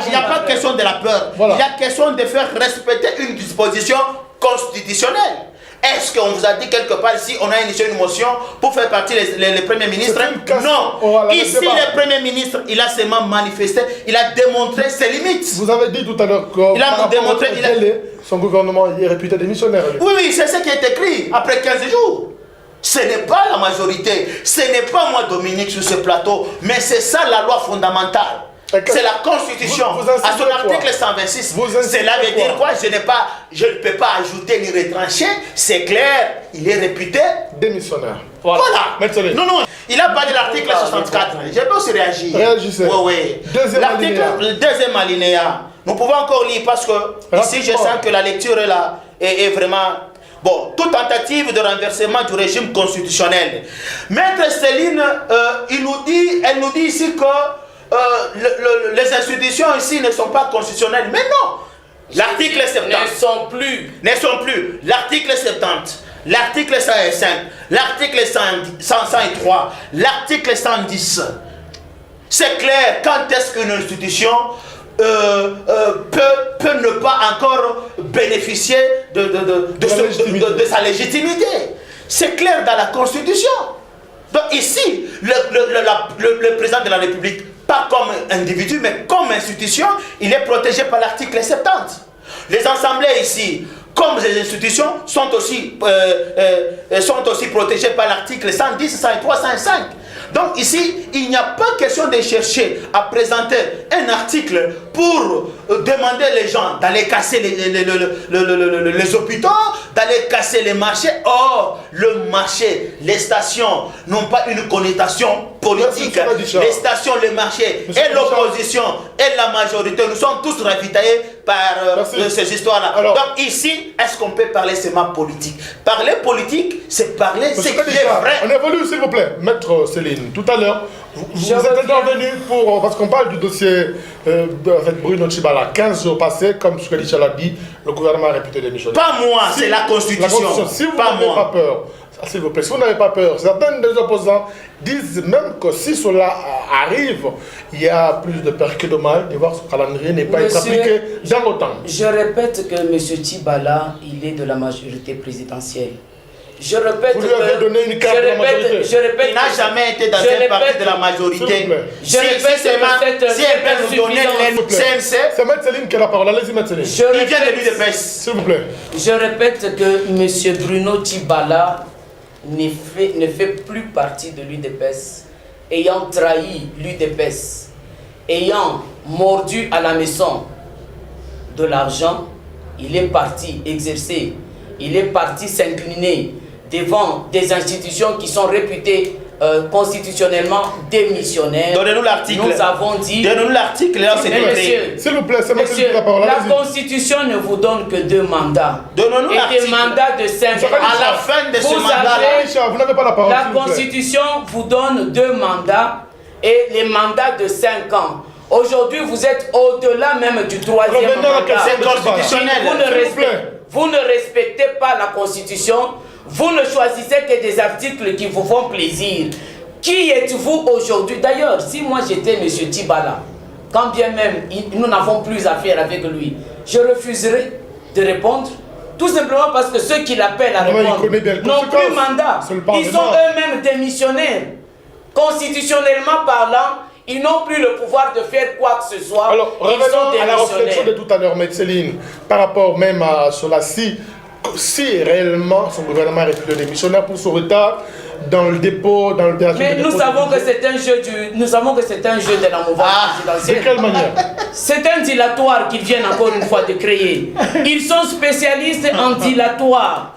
Il n'y a pas question de la peur. Il y a question de faire respecter une disposition constitutionnelle. Est-ce qu'on vous a dit quelque part ici, on a initié une motion pour faire partie les premiers ministres? Non. Ici, le premier ministre, il a seulement manifesté, il a démontré ses limites. Vous avez dit tout à l'heure que son gouvernement est réputé démissionnaire. Oui, c'est ce qui est écrit après 15 jours. Ce n'est pas la majorité, ce n'est pas moi Dominique sur ce plateau, mais c'est ça la loi fondamentale. C'est la Constitution. À son article 126, cela veut dire quoi? Je ne peux pas ajouter ni retrancher. C'est clair, il est réputé démissionnaire. Voilà. Non, il a parlé de l'article 64. Je peux aussi réagir. Réagissez. Oui. Le deuxième alinéa. Nous pouvons encore lire parce que ici je sens que la lecture est là est vraiment... Bon, toute tentative de renversement du régime constitutionnel. Maître Céline, elle nous dit ici que les institutions ici ne sont pas constitutionnelles. Mais non. L'article 70. Ne sont plus. L'article 70. L'article 105. L'article 103. L'article 110. C'est clair. Quand est-ce qu'une institution peut ne pas encore bénéficier de sa légitimité? C'est clair dans la Constitution. Donc ici, le président de la République, pas comme individu, mais comme institution, il est protégé par l'article 70. Les assemblées ici, comme les institutions, sont aussi protégées par l'article 110, 103, 105. Donc ici, il n'y a pas question de chercher à présenter un article pour demander les gens d'aller casser les hôpitaux, d'aller casser les marchés. Or, le marché, les stations n'ont pas une connotation politique. Les stations, les marchés et l'opposition et la majorité, nous sommes tous ravitaillés par ces histoires-là. Donc ici, est-ce qu'on peut parler seulement politique? Parler politique, c'est parler ce qui est vrai. On évolue, s'il vous plaît, Maître Céline. Tout à l'heure, vous êtes intervenu parce qu'on parle du dossier avec Bruno Tibala. 15 jours passés, comme ce que Richard a dit, le gouvernement a réputé démissionnaire. Pas moi, c'est la Constitution. Si vous n'avez pas peur, s'il vous plaît, si vous n'avez pas peur, certains des opposants disent même que si cela arrive, il y a plus de peur que de mal de voir ce calendrier n'est pas appliqué dans l'OTAN. Je répète que M. Tibala, il est de la majorité présidentielle. Je répète vous lui avez donné une carte de la majorité. Il n'a jamais été dans un parti de la majorité. Si elle peut nous donner CNC. C'est Maître Céline qui a la parole. Allez-y, Maître Céline. Il vient de l'UDPS. S'il vous plaît. Je répète que M. Bruno Tibala ne fait plus partie de l'UDPS, ayant trahi l'UDPS, ayant mordu à la maison de l'argent. Il est parti exercer, il est parti s'incliner devant des institutions qui sont réputées constitutionnellement démissionnaire. Donnez-nous l'article. Nous avons dit... Donnez-nous l'article, là c'est écrit. S'il vous plaît, c'est moi qui monsieur, la parole. la Constitution ne vous donne que 2 mandats. Donnez-nous et l'article. des mandats de 5 ans. À la fin de ce mandat, vous n'avez pas la parole. La Constitution vous donne 2 mandats et les mandats de 5 ans. Aujourd'hui, vous êtes au-delà même du 3e mandat. C'est constitutionnel. Vous ne respectez pas la Constitution. Vous ne choisissez que des articles qui vous font plaisir. Qui êtes-vous aujourd'hui? D'ailleurs, si moi j'étais M. Tibala, quand bien même nous n'avons plus affaire avec lui, je refuserais de répondre, tout simplement parce que ceux qui l'appellent à répondre n'ont plus mandat. Ils sont eux-mêmes démissionnaires. Constitutionnellement parlant, ils n'ont plus le pouvoir de faire quoi que ce soit. Alors, revenons à la réflexion de tout à l'heure, Céline, par rapport même à cela, si réellement son gouvernement est plus démissionnaire pour son retard dans le dépôt, dans le théâtre. Mais nous savons que c'est un jeu de la mouvance présidentielle. De quelle manière? C'est un dilatoire qu'ils viennent encore une fois de créer. Ils sont spécialistes en dilatoire.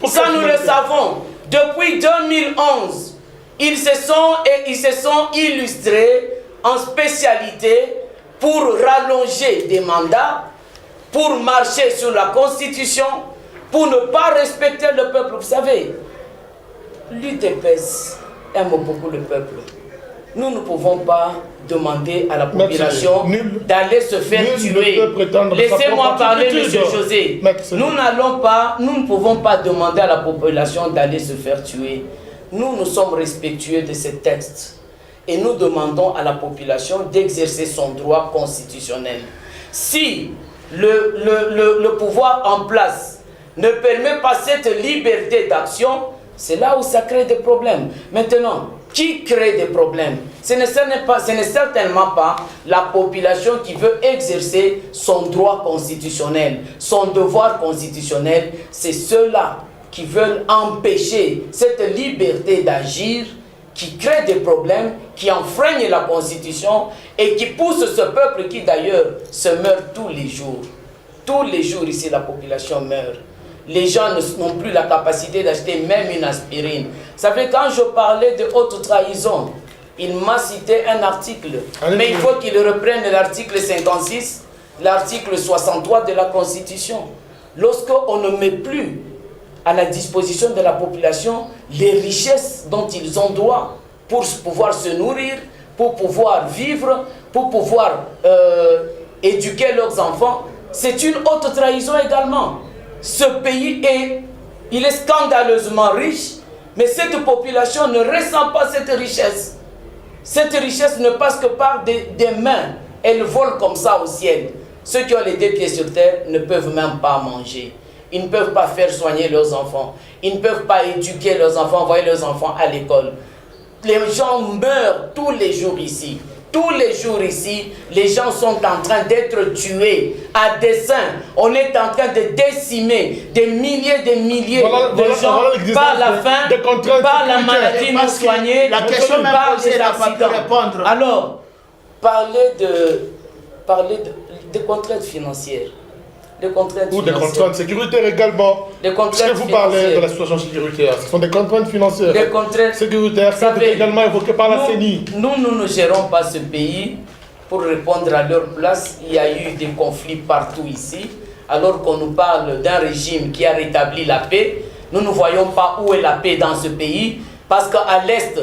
Ça, nous le savons. Depuis 2011, ils se sont illustrés en spécialité pour rallonger des mandats, pour marcher sur la Constitution, pour ne pas respecter le peuple. Vous savez, l'UDPS aime beaucoup le peuple. Nous ne pouvons pas demander à la population d'aller se faire tuer. Laissez-moi parler, M. José. Nous ne pouvons pas demander à la population d'aller se faire tuer. Nous sommes respectueux de ces textes. Et nous demandons à la population d'exercer son droit constitutionnel. Si le pouvoir en place ne permet pas cette liberté d'action, c'est là où ça crée des problèmes. Maintenant, qui crée des problèmes? Ce n'est certainement pas la population qui veut exercer son droit constitutionnel, son devoir constitutionnel. C'est ceux-là qui veulent empêcher cette liberté d'agir, qui créent des problèmes, qui enfreignent la Constitution et qui poussent ce peuple qui d'ailleurs se meurt tous les jours. Tous les jours ici, la population meurt. Les gens n'ont plus la capacité d'acheter même une aspirine. Vous savez, quand je parlais de haute trahison, il m'a cité un article. Mais il faut qu'il reprenne l'article 56, l'article 63 de la Constitution. Lorsqu'on ne met plus à la disposition de la population les richesses dont ils ont droit pour pouvoir se nourrir, pour pouvoir vivre, pour pouvoir éduquer leurs enfants, c'est une haute trahison également. Ce pays est scandaleusement riche, mais cette population ne ressent pas cette richesse. Cette richesse ne passe que par des mains. Elle vole comme ça au ciel. Ceux qui ont les 2 pieds sur terre ne peuvent même pas manger. Ils ne peuvent pas faire soigner leurs enfants. Ils ne peuvent pas éduquer leurs enfants, envoyer leurs enfants à l'école. Les gens meurent tous les jours ici. Tous les jours ici, les gens sont en train d'être tués à dessein. On est en train de décimer des milliers de gens par la faim, par la maladie non soignée, la question même posée, elle n'a pas pu répondre. Alors, parler de contraintes financières. Des contraintes ou des contraintes sécuritaires également. Parce que vous parlez de la situation sécuritaire, ce sont des contraintes financières. Des contraintes sécuritaires, ça a été également évoqué par la CENI. Nous ne gérons pas ce pays pour répondre à leur place. Il y a eu des conflits partout ici. Alors qu'on nous parle d'un régime qui a rétabli la paix, nous ne voyons pas où est la paix dans ce pays. Parce qu'à l'Est,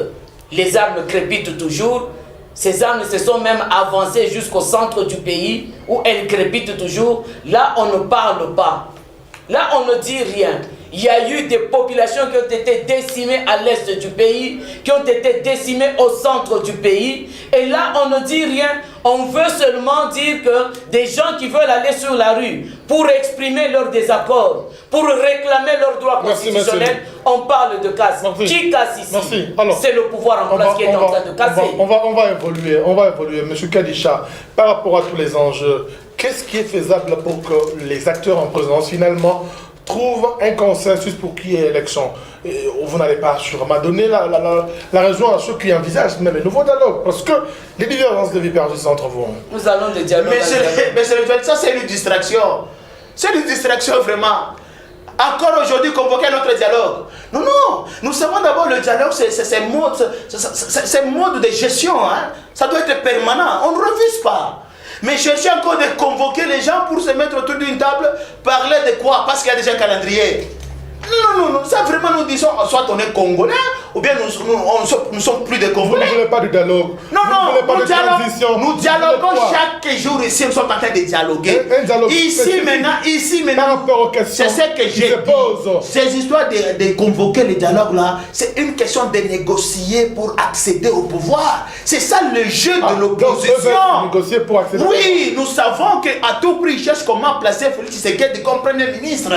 les armes crépitent toujours. Ces armes se sont même avancées jusqu'au centre du pays où elles crépitent toujours. Là, on ne parle pas. Là, on ne dit rien. Il y a eu des populations qui ont été décimées à l'est du pays, qui ont été décimées au centre du pays. Et là, on ne dit rien. On veut seulement dire que des gens qui veulent aller sur la rue pour exprimer leur désaccord, pour réclamer leurs droits constitutionnels, on parle de casse. Qui casse ici? C'est le pouvoir en place qui est en train de casser. On va évoluer. Monsieur Kadisha, par rapport à tous les enjeux, qu'est-ce qui est faisable pour que les acteurs en présence, finalement, trouvent un consensus pour qu'il y ait élection? Vous n'allez pas sûrement donner la raison à ceux qui envisagent même un nouveau dialogue, parce que les divergences de vie persistent entre vous. Nous allons des dialogues. Mais ça, c'est une distraction. C'est une distraction vraiment. encore aujourd'hui convoquer notre dialogue. Non, non, nous savons d'abord le dialogue, c'est mode de gestion. Hein. Ça doit être permanent, on ne refuse pas. Mais chercher encore de convoquer les gens pour se mettre autour d'une table, parler de quoi? Parce qu'il y a déjà un calendrier. Non, non, non, ça vraiment nous disons, soit on est Congolais, ou bien nous sommes plus de Congolais. Vous ne voulez pas de dialogue. Non, non, nous dialoguons chaque jour ici, nous sommes en train de dialoguer. Un dialogue ici maintenant, par rapport aux questions c'est ce que j'ai dit. Ces histoires de convoquer les dialogues là, c'est une question de négocier pour accéder au pouvoir. C'est ça le jeu de l'opposition. Négocier pour accéder. Oui, nous savons qu'à tout prix, ils cherchent comment placer Félix Tshisekedi comme Premier ministre.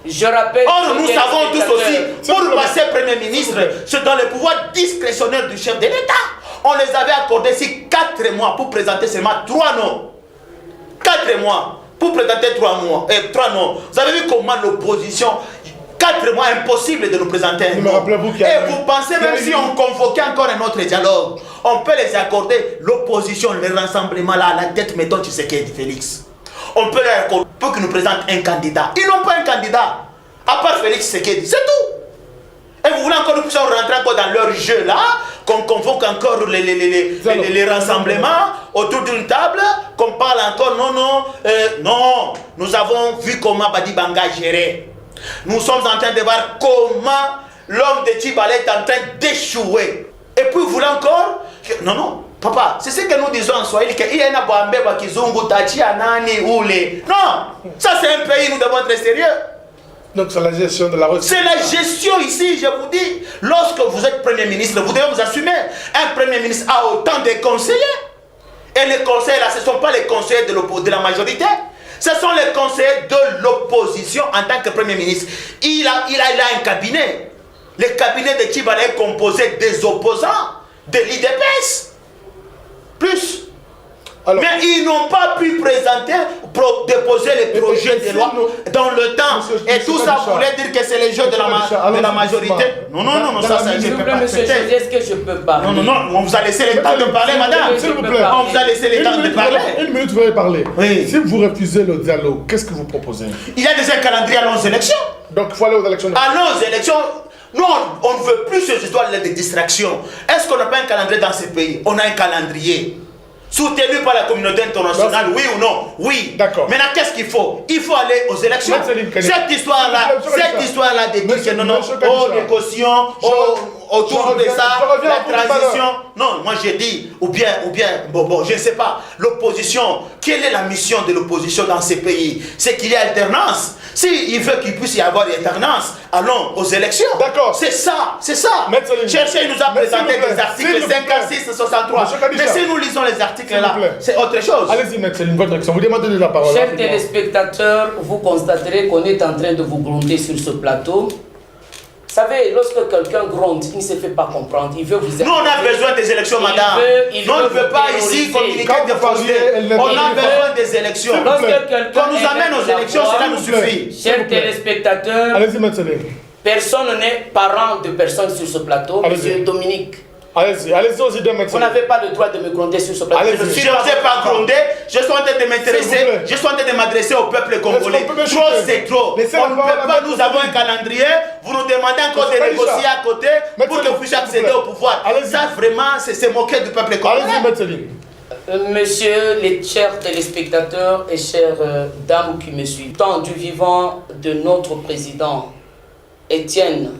Je rappelle. Or, nous savons tous aussi, pour passer Premier ministre, c'est dans le pouvoir discrétionnaire du chef de l'État. On les avait accordé ici 4 mois pour présenter seulement 3 noms. 4 mois pour présenter 3 noms. Vous avez vu comment l'opposition, 4 mois, impossible de nous présenter un nom. Et vous pensez même si on convoquait encore un autre dialogue, on peut les accorder, l'opposition, le rassemblement là, à la tête, mettons Tshisekedi Félix. On peut leur accorder pour qu'ils nous présentent un candidat. Ils n'ont pas un candidat, à part Félix Tshisekedi, c'est tout. Et vous voulez encore nous puissions rentrer encore dans leur jeu là, qu'on convoque encore les rassemblements autour d'une table, qu'on parle encore, non, nous avons vu comment Badi Banga gérait. Nous sommes en train de voir comment l'homme de Tchibala est en train d'échouer. Et puis vous voulez encore, non, papa, c'est ce que nous disons en Swahili, qu'il y a un Boambeba Kizungu, Tachi, Anani, Oule. Non, ça c'est un pays, nous devons être sérieux. Donc c'est la gestion de la ressource. C'est la gestion ici, je vous dis. Lorsque vous êtes Premier ministre, vous devez vous assumer. Un Premier ministre a autant de conseillers. Et les conseillers là, ce ne sont pas les conseillers de la majorité. Ce sont les conseillers de l'opposition en tant que Premier ministre. Il a un cabinet. Le cabinet de Tchibala est composé des opposants, de l'IDPS. Plus. Alors, mais ils n'ont pas pu présenter, déposer les projets de loi dans le temps. Et tout ça voulait dire que c'est les jeux de la majorité. Non, ça je ne peux pas accepter. Est-ce que je peux parler? Non, on vous a laissé le temps de parler, madame. S'il vous plaît. On vous a laissé le temps de parler. Une minute, vous allez parler. Oui. Si vous refusez le dialogue, qu'est-ce que vous proposez? Il y a déjà un calendrier à nos élections. Donc il faut aller aux élections. À nos élections. Non, on ne veut plus ces histoires de distraction. Est-ce qu'on n'a pas un calendrier dans ce pays? On a un calendrier. Soutenu par la communauté internationale, oui ou non? Oui. D'accord. Maintenant, qu'est-ce qu'il faut? Il faut aller aux élections. Cette histoire-là de dire que non, des cautions, autour de ça, la transition. Non, moi j'ai dit, ou bien, bon, je ne sais pas, l'opposition, quelle est la mission de l'opposition dans ces pays? C'est qu'il y a alternance. S'il veut qu'il puisse y avoir alternance, allons aux élections. D'accord. C'est ça. Cherchez, il nous a présenté des articles 56 63. Mais si nous lisons les articles là, c'est autre chose. Allez-y, Metzeline, votre action. Vous demandez la parole. Chers téléspectateurs, vous constaterez qu'on est en train de vous gronder sur ce plateau. Vous savez, lorsque quelqu'un gronde, il ne se fait pas comprendre. Il veut vous aider. Nous, on a besoin des élections, madame. On ne veut pas ici communiquer des faussetés. On a besoin des élections. Qu'on nous amène aux élections, cela nous suffit. Chers téléspectateurs, allez-y, Metzeline. Personne n'est parent de personne sur ce plateau. Monsieur Dominique. Allez-y aux idées maintenant. Vous n'avez pas le droit de me gronder sur ce plateau. Je ne vous ai pas grondé, je suis en train de m'intéresser, je suis en train de m'adresser au peuple congolais. Trop c'est trop. On ne peut pas, nous avons un calendrier, vous nous demandez encore de négocier à côté pour que vous puissiez accéder au pouvoir. Ça vraiment, c'est se moquer du peuple congolais. Monsieur, les chers téléspectateurs et chères dames qui me suivent, temps du vivant de notre président Étienne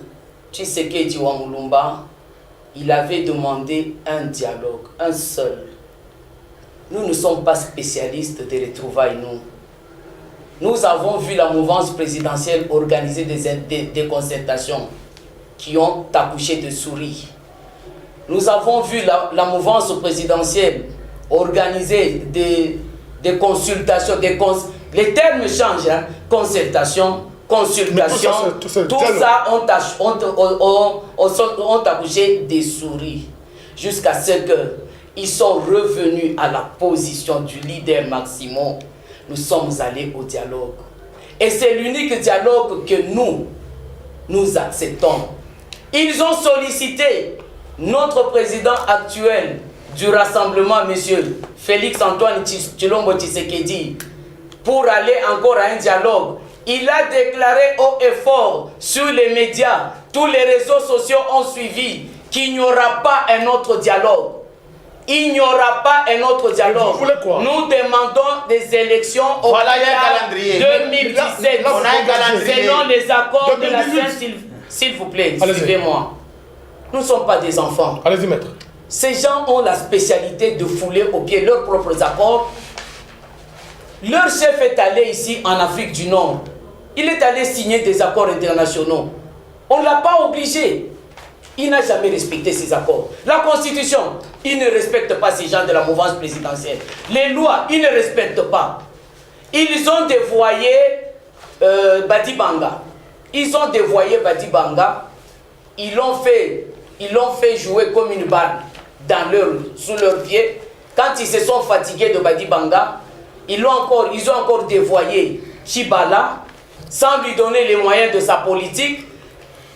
Tshisekedi Wamulumba, il avait demandé un dialogue, un seul. Nous ne sommes pas spécialistes des retrouvailles, nous avons vu la mouvance présidentielle organiser des concertations qui ont accouché de souris. Nous avons vu la mouvance présidentielle organiser des consultations, les termes changent, hein, concertation, consultation, tout ça ont accouché des souris jusqu'à ce qu'ils sont revenus à la position du leader Maximo. Nous sommes allés au dialogue. Et c'est l'unique dialogue que nous acceptons. Ils ont sollicité notre président actuel du rassemblement, M. Félix Antoine Tshilombo Tshisekedi, pour aller encore à un dialogue. Il a déclaré haut et fort sur les médias, tous les réseaux sociaux ont suivi qu'il n'y aura pas un autre dialogue. Il n'y aura pas un autre dialogue. Nous demandons des élections au voilà, 2017 selon les accords de la Sainte. S'il vous plaît, suivez-moi. Nous ne sommes pas des enfants. Allez-y, maître. Ces gens ont la spécialité de fouler au pied leurs propres accords. Leur chef est allé ici en Afrique du Nord. Il est allé signer des accords internationaux. On ne l'a pas obligé. Il n'a jamais respecté ces accords. La Constitution, il ne respecte pas ces gens de la mouvance présidentielle. Les lois, il ne respecte pas. Ils ont dévoyé Badi Banga. Ils ont dévoyé Badi Banga. Ils l'ont fait jouer comme une balle sous leurs pieds. Quand ils se sont fatigués de Badi Banga, ils ont encore dévoyé Tchibala sans lui donner les moyens de sa politique.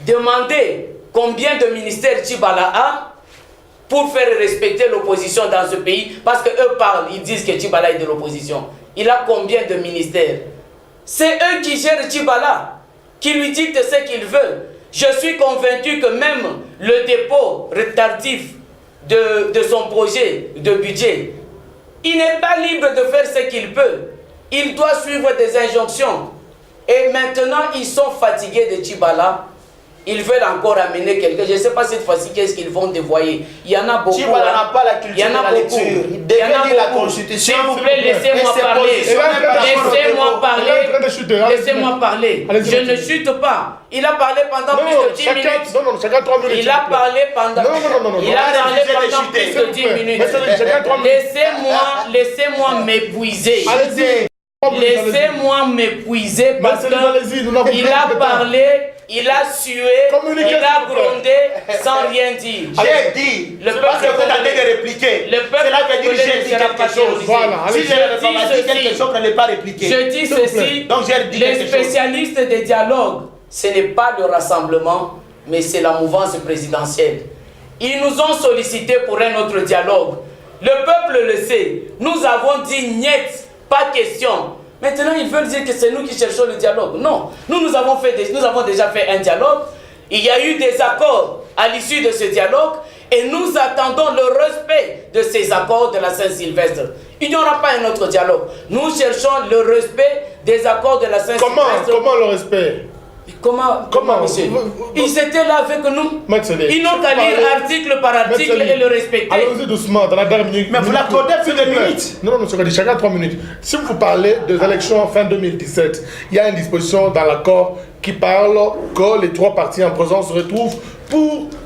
Demander combien de ministères Tchibala a pour faire respecter l'opposition dans ce pays. Parce qu'eux parlent, ils disent que Tchibala est de l'opposition. Il a combien de ministères? C'est eux qui gèrent Tchibala, qui lui dictent ce qu'il veut. Je suis convaincu que même le dépôt retardif de son projet de budget, il n'est pas libre de faire ce qu'il peut. Il doit suivre des injonctions. Et maintenant, ils sont fatigués de Tchibala. Ils veulent encore amener quelqu'un. Je ne sais pas cette fois-ci qu'est-ce qu'ils vont dévoyer. Il y en a beaucoup. Tchibala n'a pas la culture de la lecture. Il devait lire la Constitution. S'il vous plaît, laissez-moi parler. Laissez-moi parler. Laissez-moi parler. Je ne chute pas. Il a parlé pendant plus de 10 minutes. Non, chacun 3 minutes. Il a parlé pendant... Il a parlé pendant plus de 10 minutes. Laissez-moi m'épuiser. Laissez-moi m'épuiser parce qu'il a parlé... Il a sué, il a grondé sans rien dire. J'ai dit, le peuple que vous avez de répliquer. Le peuple cela veut dire que j'ai dit quelque chose. Voilà, si je n'ai pas dit quelque chose, je n'allais pas répliquer. Je dis ceci, donc les spécialistes des dialogues, ce n'est pas le rassemblement, mais c'est la mouvance présidentielle. Ils nous ont sollicité pour un autre dialogue. Le peuple le sait. Nous avons dit niet, pas question. Maintenant, ils veulent dire que c'est nous qui cherchons le dialogue. Non, nous avons déjà fait un dialogue. Il y a eu des accords à l'issue de ce dialogue et nous attendons le respect de ces accords de la Saint-Sylvestre. Il n'y aura pas un autre dialogue. Nous cherchons le respect des accords de la Saint-Sylvestre. Comment le respect? Comment, monsieur? Ils étaient là avec nous. Ils n'ont qu'à lire article par article et le respecter. Allons-y doucement, dans la dernière minute. Mais vous l'accordez plus de minutes. Non, chacun 3 minutes. Si vous parlez des élections en fin 2017, il y a une disposition dans l'accord qui parle que les 3 partis en présence se retrouvent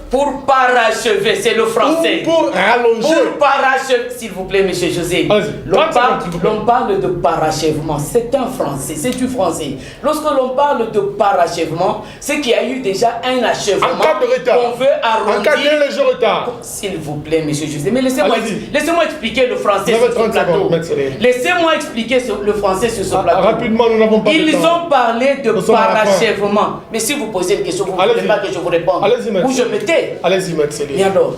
pour parachever, c'est le français. Pour rallonger. Pour parachever, s'il vous plaît, monsieur José. L'on parle de parachèvement, c'est un français, c'est du français. Lorsque l'on parle de parachèvement, c'est qu'il y a eu déjà un achèvement. En cas de retard. On veut arrondir. En cas de léger retard. S'il vous plaît, monsieur José, mais laissez-moi expliquer le français sur ce plateau. Laissez-moi expliquer le français sur ce plateau. Rapidement, nous n'avons pas de temps. Ils ont parlé de parachèvement. Mais si vous posez une question, vous ne voulez pas que je vous réponde. Ou je me tais. Allez-y, maître. Et alors,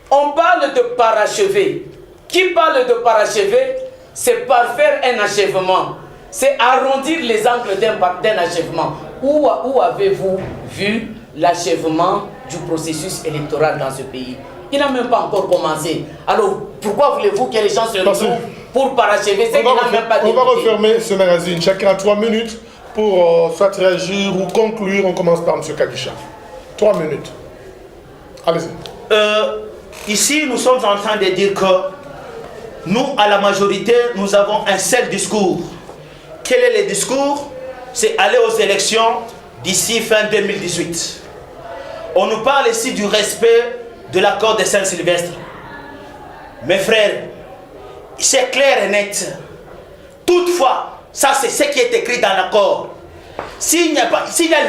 on parle de parachever. Qui parle de parachever? C'est parfaire un achèvement. C'est arrondir les angles d'un achèvement. Où avez-vous vu l'achèvement du processus électoral dans ce pays? Il n'a même pas encore commencé. Alors, pourquoi voulez-vous que les gens se retrouvent pour parachever? C'est qu'il n'a même pas débuté. On va refermer ce magazine. Chacun a 3 minutes pour soit réagir ou conclure. On commence par M. Kagisha. 3 minutes. Allez-y. Ici, nous sommes en train de dire que nous, à la majorité, nous avons un seul discours. Quel est le discours? C'est aller aux élections d'ici fin 2018. On nous parle ici du respect de l'accord de Saint-Sylvestre. Mes frères, c'est clair et net. Toutefois, ça c'est ce qui est écrit dans l'accord. S'il y a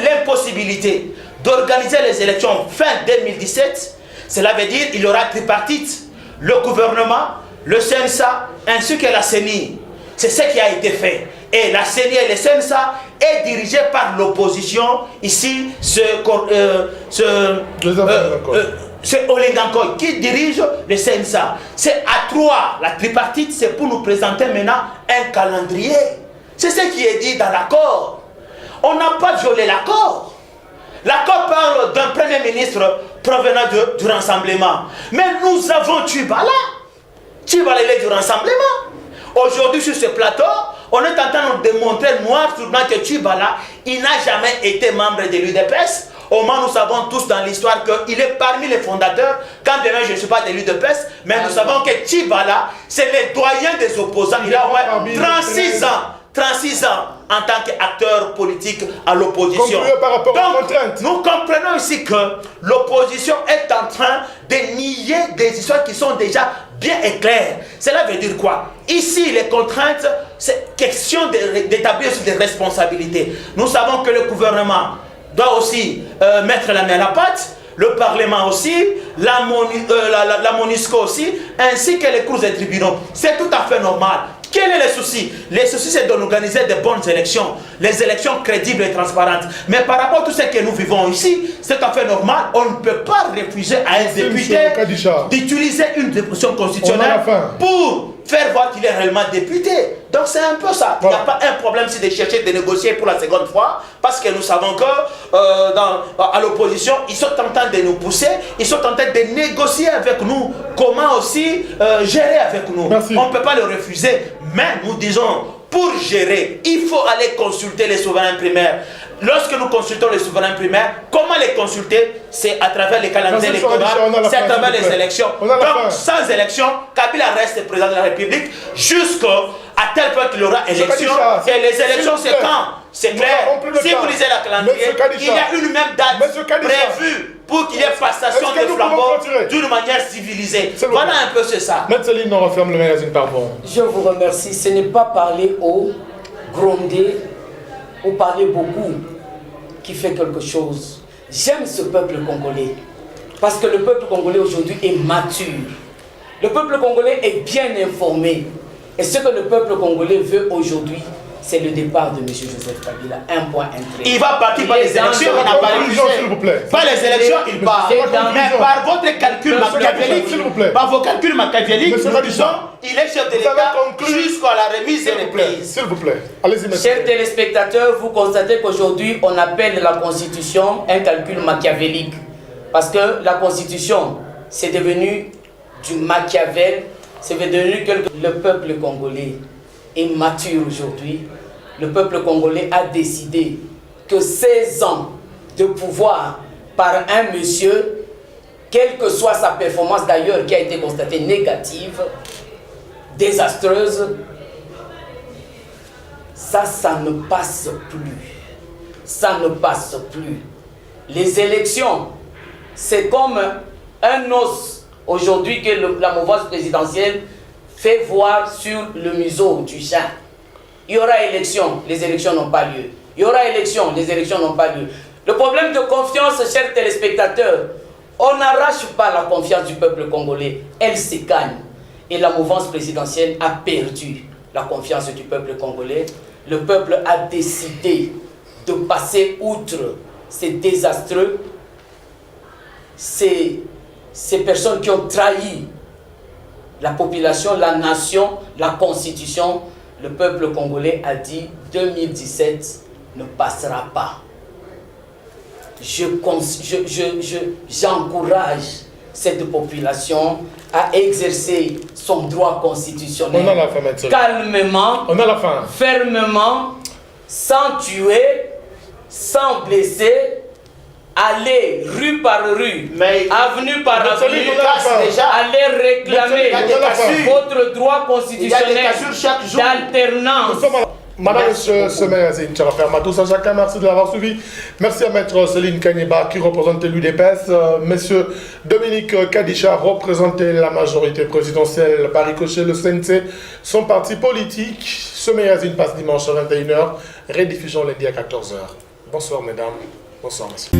l'impossibilité d'organiser les élections fin 2017, cela veut dire qu'il y aura tripartite, le gouvernement, le CNSA ainsi que la CENI. C'est ce qui a été fait. Et la CENI et le CNSA est dirigé par l'opposition. Ici, c'est Olengankoy qui dirige le CNSA. C'est à 3, la tripartite, c'est pour nous présenter maintenant un calendrier. C'est ce qui est dit dans l'accord. On n'a pas violé l'accord. L'accord parle d'un Premier ministre provenant du Rassemblement. Mais nous avons Tchibala. Tchibala, il est du Rassemblement. Aujourd'hui, sur ce plateau, on est en train de démontrer noir sur blanc que Tchibala, il n'a jamais été membre de l'UDPS. Au moins, nous savons tous dans l'histoire qu'il est parmi les fondateurs. Quand demain, je ne suis pas de l'UDPS, mais nous savons que Tchibala, c'est le doyen des opposants. Il a au moins 36 ans en tant qu'acteur politique à l'opposition. Donc, nous comprenons ici que l'opposition est en train de nier des histoires qui sont déjà bien éclairées. Cela veut dire quoi? Ici, les contraintes, c'est question d'établir des responsabilités. Nous savons que le gouvernement doit aussi mettre la main à la pâte, le Parlement aussi, la MONUSCO aussi, ainsi que les cours des tribunaux. C'est tout à fait normal. Quel est le souci? Le souci, c'est d'organiser de bonnes élections, les élections crédibles et transparentes. Mais par rapport à tout ce que nous vivons ici, c'est tout à fait normal. On ne peut pas refuser à un député d'utiliser une déposition constitutionnelle pour faire voir qu'il est réellement député. Donc c'est un peu ça. Il n'y a pas un problème si de chercher de négocier pour la seconde fois, parce que nous savons que à l'opposition, ils sont en train de nous pousser, ils sont en train de négocier avec nous comment aussi gérer avec nous. Merci. On ne peut pas le refuser, mais nous disons, pour gérer, il faut aller consulter les souverains primaires. Lorsque nous consultons les souverains primaires, comment les consulter? C'est à travers les calendriers électoraux, c'est à travers les élections. Donc, sans élection, Kabila reste président de la République jusqu'à tel point qu'il y aura élection. Et les élections, c'est quand? C'est clair. Si vous lisez la calendrier, il y a une même date prévue pour qu'il y ait passation de flambeaux d'une manière civilisée. Voilà un peu c'est ça. Maître Céline, on referme le magazine, pardon. Je vous remercie. Ce n'est pas parler haut, gronder ou parler beaucoup qui fait quelque chose. J'aime ce peuple congolais parce que le peuple congolais aujourd'hui est mature. Le peuple congolais est bien informé. Et ce que le peuple congolais veut aujourd'hui, c'est le départ de M. Joseph Kabila. Un point intéressant. Il va partir par les élections, il n'a pas refusé. Par les élections, il part. Mais par votre calcul machiavélique, par vos calculs machiavéliques, nous disons, il est chef de l'État jusqu'à la remise des pays. S'il vous plaît, allez-y maintenant. Chers téléspectateurs, vous constatez qu'aujourd'hui, on appelle la Constitution un calcul machiavélique. Parce que la Constitution, c'est devenu du Machiavel, c'est devenu quelque... Le peuple congolais est mature aujourd'hui. Le peuple congolais a décidé que 16 ans de pouvoir par un monsieur, quelle que soit sa performance d'ailleurs qui a été constatée négative, désastreuse, ça ne passe plus. Ça ne passe plus. Les élections, c'est comme un os aujourd'hui que la mouvance présidentielle fait voir sur le museau du chat. Il y aura élection, les élections n'ont pas lieu. Il y aura élection, les élections n'ont pas lieu. Le problème de confiance, chers téléspectateurs, on n'arrache pas la confiance du peuple congolais, elle s'écagne. Et la mouvance présidentielle a perdu la confiance du peuple congolais. Le peuple a décidé de passer outre ces désastreux, ces personnes qui ont trahi la population, la nation, la constitution. Le peuple congolais a dit 2017 ne passera pas. J'encourage cette population à exercer son droit constitutionnel. On a la fin, calmement, on a la fin. Fermement, sans tuer, sans blesser. Allez rue par rue, avenue par avenue, allez réclamer votre droit constitutionnel d'alternance. Madame, Monsieur, ce magazine, à tous à chacun, merci de l'avoir suivi. Merci à Maître Céline Kanyeba qui représentait l'UDPS, Monsieur Dominique Kadisha représentait la majorité présidentielle par ricochet, le CNC, son parti politique. Ce magazine passe dimanche à 21h, rediffusion lundi à 14h. Bonsoir mesdames, bonsoir messieurs.